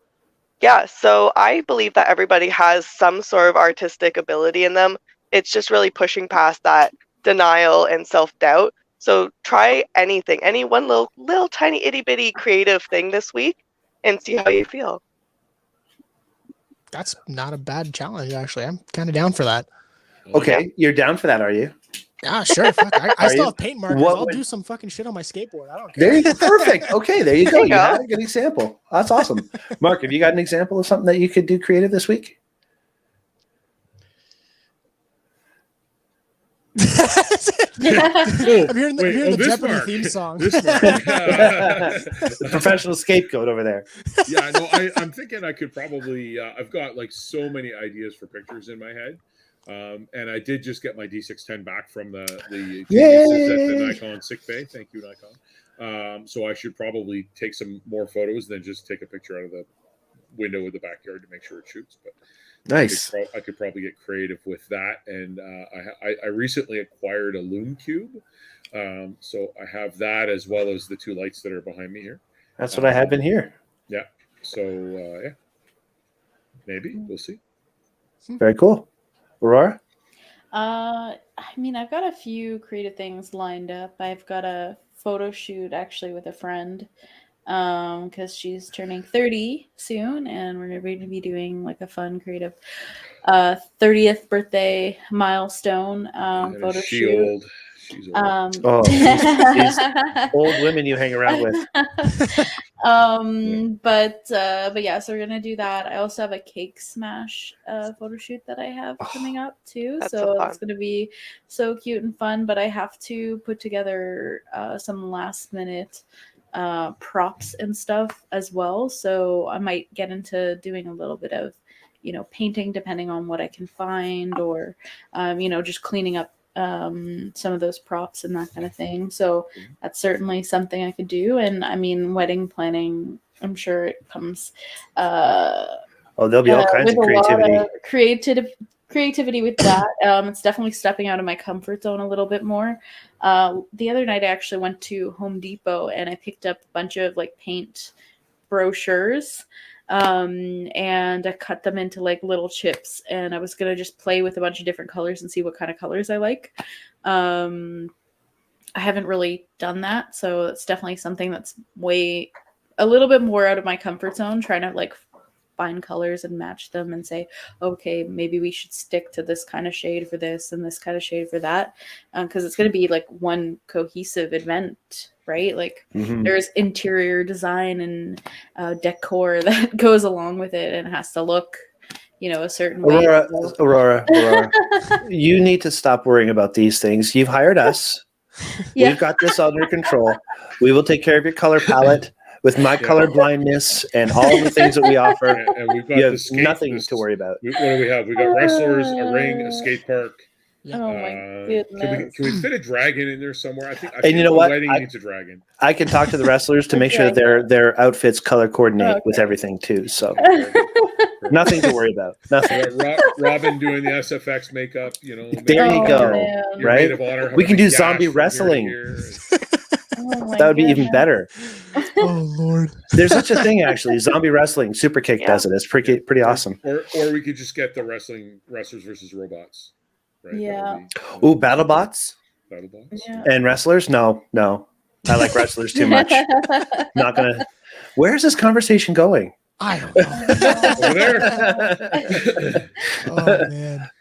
Yeah, so I believe that everybody has some sort of artistic ability in them. It's just really pushing past that denial and self-doubt. So try anything, any one little tiny itty bitty creative thing this week and see how you feel. That's not a bad challenge, actually. I'm kind of down for that. Okay, you're down for that, are you? Yeah, sure. Fuck, I Are still you? have paint markers. What I'll would- do some fucking shit on my skateboard. I don't care. There you go. Perfect. Okay, there you go. There you You go. had a good example. That's awesome. Mark, have you got an example of something that you could do creative this week? I'm hearing the this Jeopardy Mark. theme song. This Mark. The professional scapegoat over there. Yeah, no, I'm thinking I could probably. I've got like so many ideas for pictures in my head, and I did just get my D610 back from the geniuses at the Nikon sick bay. Thank you, Nikon. So I should probably take some more photos than just take a picture out of the window of the backyard to make sure it shoots. But Nice. I could probably get creative with that. And I recently acquired a Loom Cube. So I have that as well as the 2 lights that are behind me here. That's what I have in here. Yeah. So, yeah. Maybe. We'll see. Very cool. Aurora? I mean, I've got a few creative things lined up. I've got a photo shoot actually with a friend because she's turning 30 soon, and we're going to be doing like a fun creative 30th birthday milestone And photo is she shoot. old? She's old. Oh, these old women you hang around with. But yeah, so we're gonna do that. I also have a cake smash photo shoot that I have coming up too. That's So so it's gonna be so cute and fun. But I have to put together some last minute props and stuff as well. So I might get into doing a little bit of, painting depending on what I can find, or just cleaning up some of those props and that kind of thing. So that's certainly something I could do. And I mean, wedding planning, I'm sure it comes There'll be all kinds of with a lot creativity. of creativity with that. It's definitely stepping out of my comfort zone a little bit more. The other night I actually went to Home Depot and I picked up a bunch of like paint brochures, and I cut them into like little chips, and I was gonna just play with a bunch of different colors and see what kind of colors I like. I haven't really done that, so it's definitely something that's a little bit more out of my comfort zone, trying to like find colors and match them and say, okay, maybe we should stick to this kind of shade for this and this kind of shade for that, because it's going to be like one cohesive event, right? Like there's interior design and decor that goes along with it, and it has to look a certain way. Aurora, you need to stop worrying about these things. You've hired us. Yeah. We've got this under control. We will take care of your color palette with my color blindness and all the things that we offer. And we've got You have nothing to worry about. What do we have? We got wrestlers, a ring, a skate park. Oh my goodness. Can we fit a dragon in there somewhere? I think you know what? Wedding needs a dragon. I can talk to the wrestlers to make sure that their outfits color coordinate with everything too. So nothing to worry about. Nothing. Robin doing the SFX makeup. There you go. Man. Right? We can do zombie wrestling. That would be even better. Oh Lord! There's such a thing actually. Zombie wrestling. Super Kick does it. It's pretty awesome. Or we could just get the wrestlers versus robots. Right? Yeah. Ooh, BattleBots? Yeah. And wrestlers? No. I like wrestlers too much. Not gonna. Where's this conversation going? I don't know. Over there.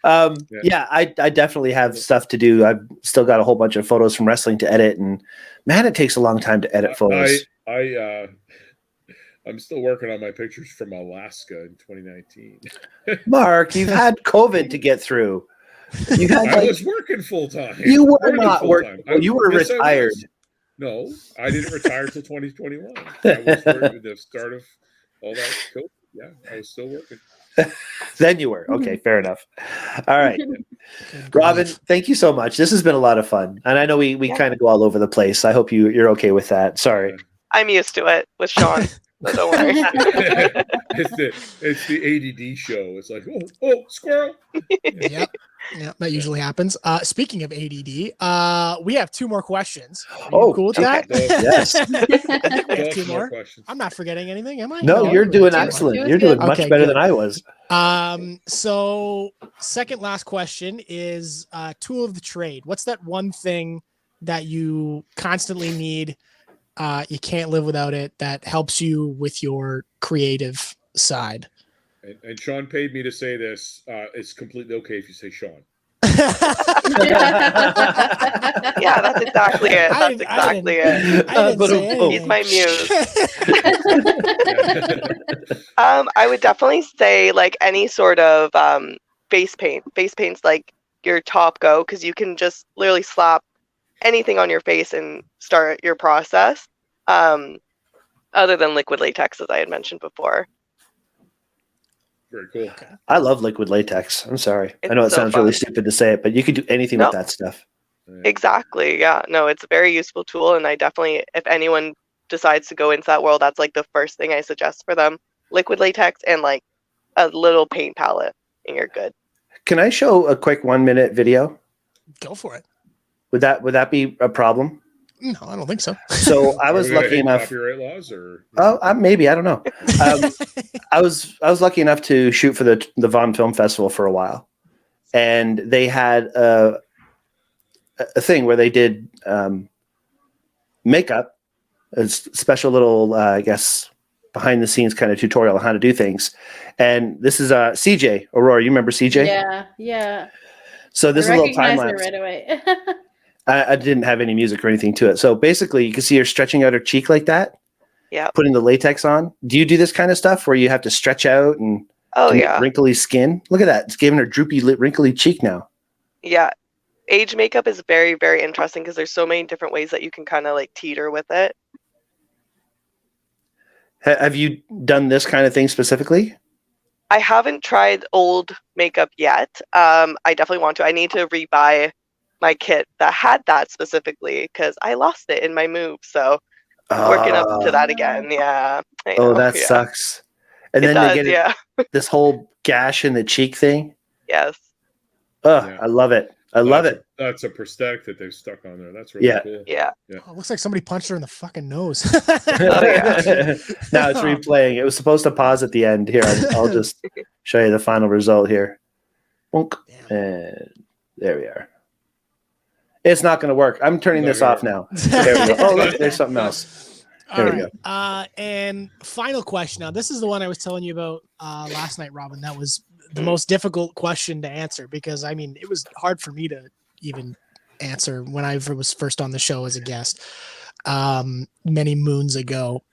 Oh man. Yeah, I definitely have stuff to do. I've still got a whole bunch of photos from wrestling to edit, and man, it takes a long time to edit photos. I'm still working on my pictures from Alaska in 2019. Mark, you've had COVID to get through. I was working full time. You were not working. You were retired. No, I didn't retire until 2021. I was working at the start of all that COVID. Yeah, I was still working. Then you were. Okay, fair enough. All right. Robin, thank you so much. This has been a lot of fun. And I know we kind of go all over the place. I hope you're okay with that. Sorry. I'm used to it with Shawn. So don't worry. It's the ADD show. It's like, oh, squirrel. Yep. Yeah, that usually happens. Speaking of ADD, we have 2 more questions. Are you cool with that? Yes. We have 2 more. I'm not forgetting anything, am I? No, you're doing excellent. You're doing much better than I was. So second last question is tool of the trade. What's that one thing that you constantly need? You can't live without it. That helps you with your creative side. And Shawn paid me to say this. It's completely okay if you say Shawn. Yeah, that's exactly it. That's exactly it. He's my muse. I would definitely say like any sort of face paint. Face paint's like your top go because you can just literally slap anything on your face and start your process. Other than liquid latex, as I had mentioned before. Very cool. I love liquid latex. I'm sorry. I know it sounds really stupid to say it, but you can do anything with that stuff. Exactly. Yeah. No, it's a very useful tool. And I definitely, if anyone decides to go into that world, that's like the first thing I suggest for them. Liquid latex and like a little paint palette and you're good. Can I show a quick 1-minute video? Go for it. Would that be a problem? No, I don't think so. So I was lucky enough. Copyright laws, or maybe, I don't know. I was lucky enough to shoot for the Vaughan Film Festival for a while, and they had a thing where they did makeup, a special little I guess behind the scenes kind of tutorial on how to do things. And this is CJ Aurora. You remember CJ? Yeah. So this is a little time lapse. Right away. I didn't have any music or anything to it. So basically, you can see her stretching out her cheek like that. Yeah. Putting the latex on. Do you do this kind of stuff where you have to stretch out and wrinkly skin? Look at that. It's giving her droopy, wrinkly cheek now. Yeah. Age makeup is very, very interesting because there's so many different ways that you can kind of like teeter with it. Have you done this kind of thing specifically? I haven't tried old makeup yet. I definitely want to. I need to rebuy my kit that had that specifically because I lost it in my move. So working up to that again. Yeah. That sucks. And then they get this whole gash in the cheek thing. Yes. I love it. I love it. That's a prosthetic that they've stuck on there. That's really cool. Yeah. Oh, it looks like somebody punched her in the fucking nose. Now it's replaying. It was supposed to pause at the end. Here, I'll just show you the final result here. Bonk. And there we are. It's not going to work. I'm turning this off now. There we go. Oh, look, there's something else. There we go. And final question. Now, this is the one I was telling you about last night, Robin. That was the most difficult question to answer because, I mean, it was hard for me to even answer when I was first on the show as a guest many moons ago.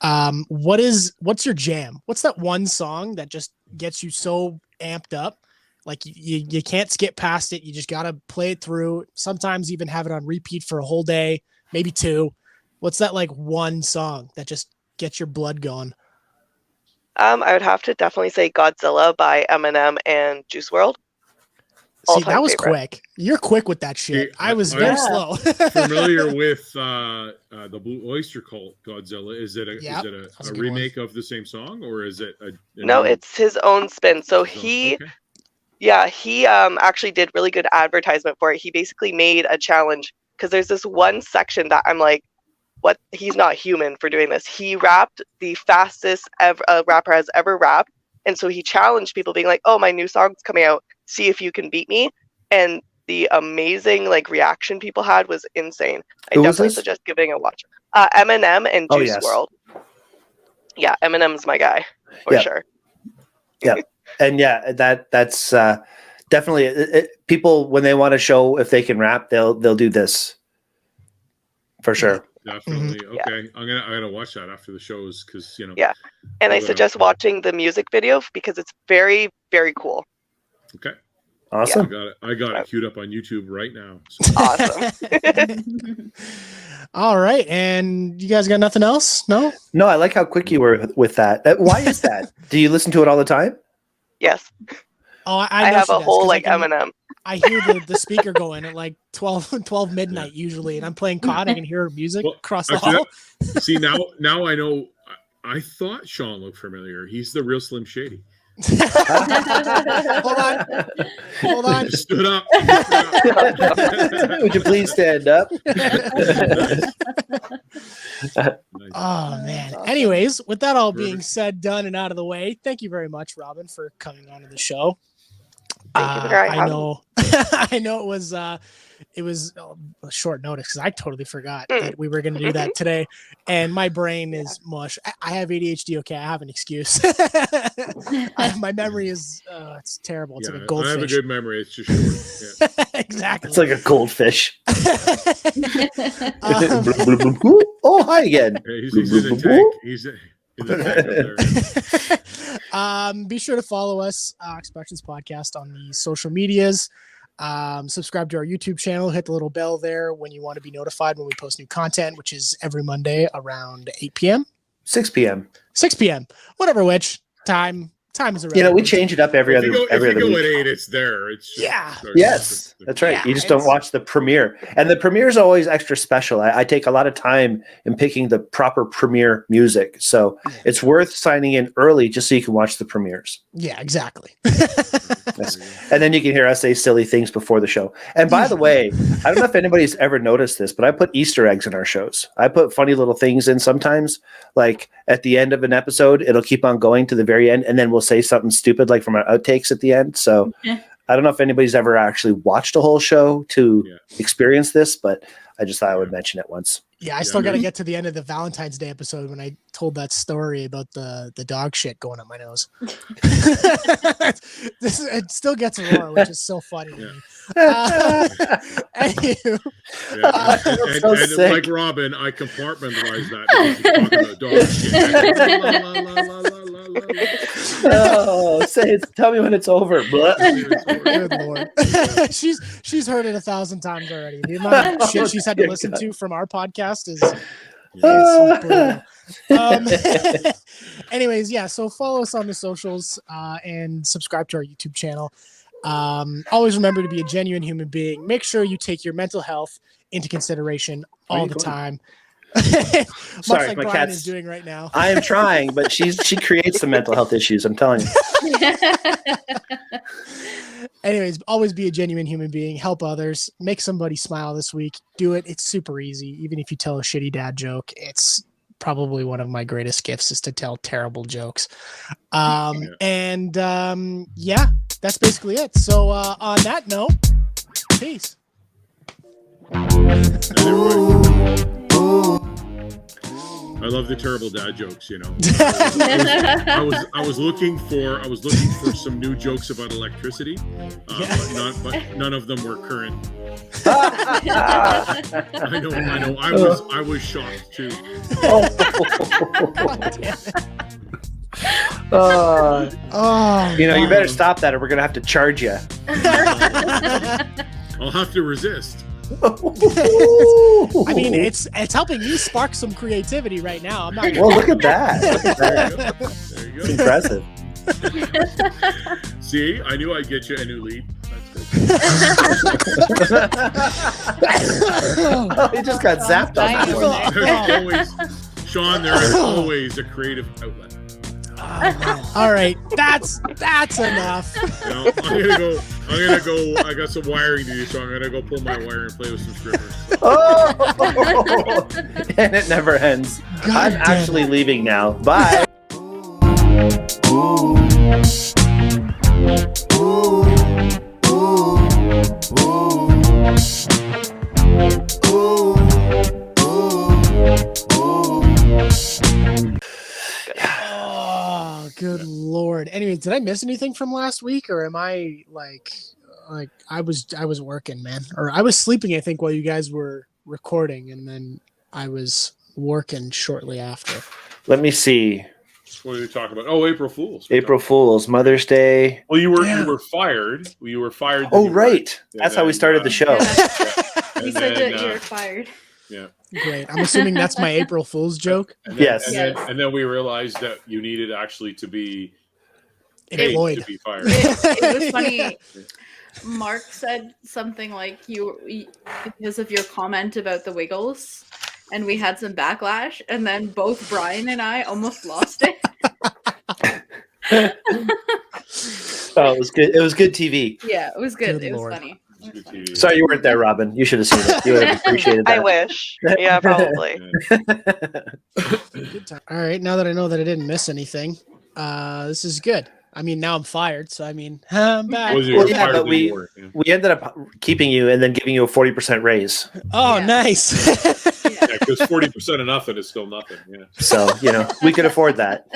What's your jam? What's that one song that just gets you so amped up. Like you can't skip past it. You just got to play it through. Sometimes even have it on repeat for a whole day, maybe 2. What's that like one song that just gets your blood going? I would have to definitely say Godzilla by Eminem and Juice WRLD. See, that was favorite. quick. You're quick with that shit. I was very slow. Familiar with the Blue Oyster Cult Godzilla. Is it a remake of the same song, or is it No, it's his own spin. So he actually did really good advertisement for it. He basically made a challenge because there's this one section that I'm like, what? He's not human for doing this. He rapped the fastest a rapper has ever rapped. And so he challenged people being like, oh, my new song's coming out. See if you can beat me. And the amazing like reaction people had was insane. I definitely suggest giving a watch. Eminem and Juice WRLD. Yeah, Eminem's my guy for sure. Yeah. And yeah, that's definitely people when they want to show if they can rap, they'll do this for sure. Definitely. Okay. I'm gonna watch that after the shows because Yeah. And I suggest watching the music video because it's very, very cool. Okay. Awesome. I got it queued up on YouTube right now. So. Awesome. All right. And you guys got nothing else? No? No, I like how quick you were with that. Why is that? Do you listen to it all the time? Yes. Oh, I have a whole like Eminem. I hear the speaker going at like 12 midnight usually, and I'm playing COD. I can hear music across the hall. See, now I know. I thought Shawn looked familiar. He's the real Slim Shady. Hold on. Just stood up. Would you please stand up? Oh man. Anyways, with that all being said, done, and out of the way, thank you very much, Robin, for coming on to the show. Thank you for I know it was a short notice because I totally forgot that we were going to do that today, and my brain is mush. I have ADHD. Okay, I have an excuse. My memory is it's terrible. It's like a goldfish. I have a good memory. It's just short. Yeah. Exactly. It's like a goldfish. Oh, hi again. He's in a tank. He's in a tank. Be sure to follow us, Expressions Podcast, on the social medias. Subscribe to our YouTube channel. Hit the little bell there when you want to be notified when we post new content, which is every Monday around 8 p.m. 6 p.m. 6 p.m. Whatever which time is irrelevant. We change it up every other week. If you go at 8, it's there. It's yes, that's right. You just don't watch the premiere, and the premiere is always extra special. I take a lot of time in picking the proper premiere music, so it's worth signing in early just so you can watch the premieres. Yeah, exactly. Yes. And then you can hear us say silly things before the show. And by the way, I don't know if anybody's ever noticed this, but I put Easter eggs in our shows. I put funny little things in sometimes, like at the end of an episode, it'll keep on going to the very end, and then we'll say something stupid like from our outtakes at the end. So I don't know if anybody's ever actually watched a whole show to experience this, but I just thought I would mention it once. Yeah, I still got to get to the end of the Valentine's Day episode when I told that story about the dog shit going up my nose. It still gets a roar, which is so funny to me. Anywho. And like Robin, I compartmentalized that because talking about dog shit. Oh, say it. Tell me when it's over. Good Lord. She's heard it 1,000 times already. The amount of shit she's had to listen to from our podcast is brutal. Anyways, so follow us on the socials and subscribe to our YouTube channel. Always remember to be a genuine human being. Make sure you take your mental health into consideration all the time. Sorry, like my Brian cat's is doing right now. I am trying, but she creates the mental health issues. I'm telling you. Anyways, always be a genuine human being. Help others. Make somebody smile this week. Do it. It's super easy. Even if you tell a shitty dad joke, it's probably one of my greatest gifts is to tell terrible jokes. And that's basically it. So on that note, peace. I love the terrible dad jokes, I was looking for some new jokes about electricity, but none of them were current. I know. I was shocked too. God damn it. Oh, You wow. better stop that or we're going to have to charge you. I'll have to resist. I mean, it's helping me spark some creativity right now. I'm not. Well, look at that. Look at There that. you go. There you It's go. impressive. See, I knew I'd get you a new lead. That's Oh, he just got zapped on that one. There's always, Shawn, there is always a creative outlet. All right, that's enough. You know, I'm gonna go. I got some wiring to do, so I'm gonna go pull my wire and play with some strippers. Oh, and it never ends. God I'm damn actually it. leaving now. Bye. Oh, good lord. Anyway, did I miss anything from last week, or am I like I was working, man, or I was sleeping? I think while you guys were recording, and then I was working shortly after. Let me see. What are you talking about? Oh, April Fools. April Fool's, Mother's Day. Well, you Yeah. were fired. You were fired. Oh, right. That's how we started the show. He said that you were fired. Yeah. Great. I'm assuming that's my April Fool's joke. Yes. And then we realized that you needed actually to be paid Employed. to be fired. It was funny. Mark said something like because of your comment about the Wiggles, and we had some backlash, and then both Brian and I almost lost it. Oh, it was good. It was good TV. Yeah, it was good. Good it was Lord. funny. It was funny. Sorry you weren't there, Robin. You should have seen it. You would have appreciated that. I wish. Yeah, probably. Good time. All right, now that I know that I didn't miss anything, this is good. I mean, now I'm fired, so I mean, I'm back. Was you Well, were yeah, fired but than we- you were, yeah. We ended up keeping you and then giving you a 40% raise. Oh, Yeah. nice. Yeah. Yeah, because 40% of nothing is still nothing. Yeah. So, we could afford that.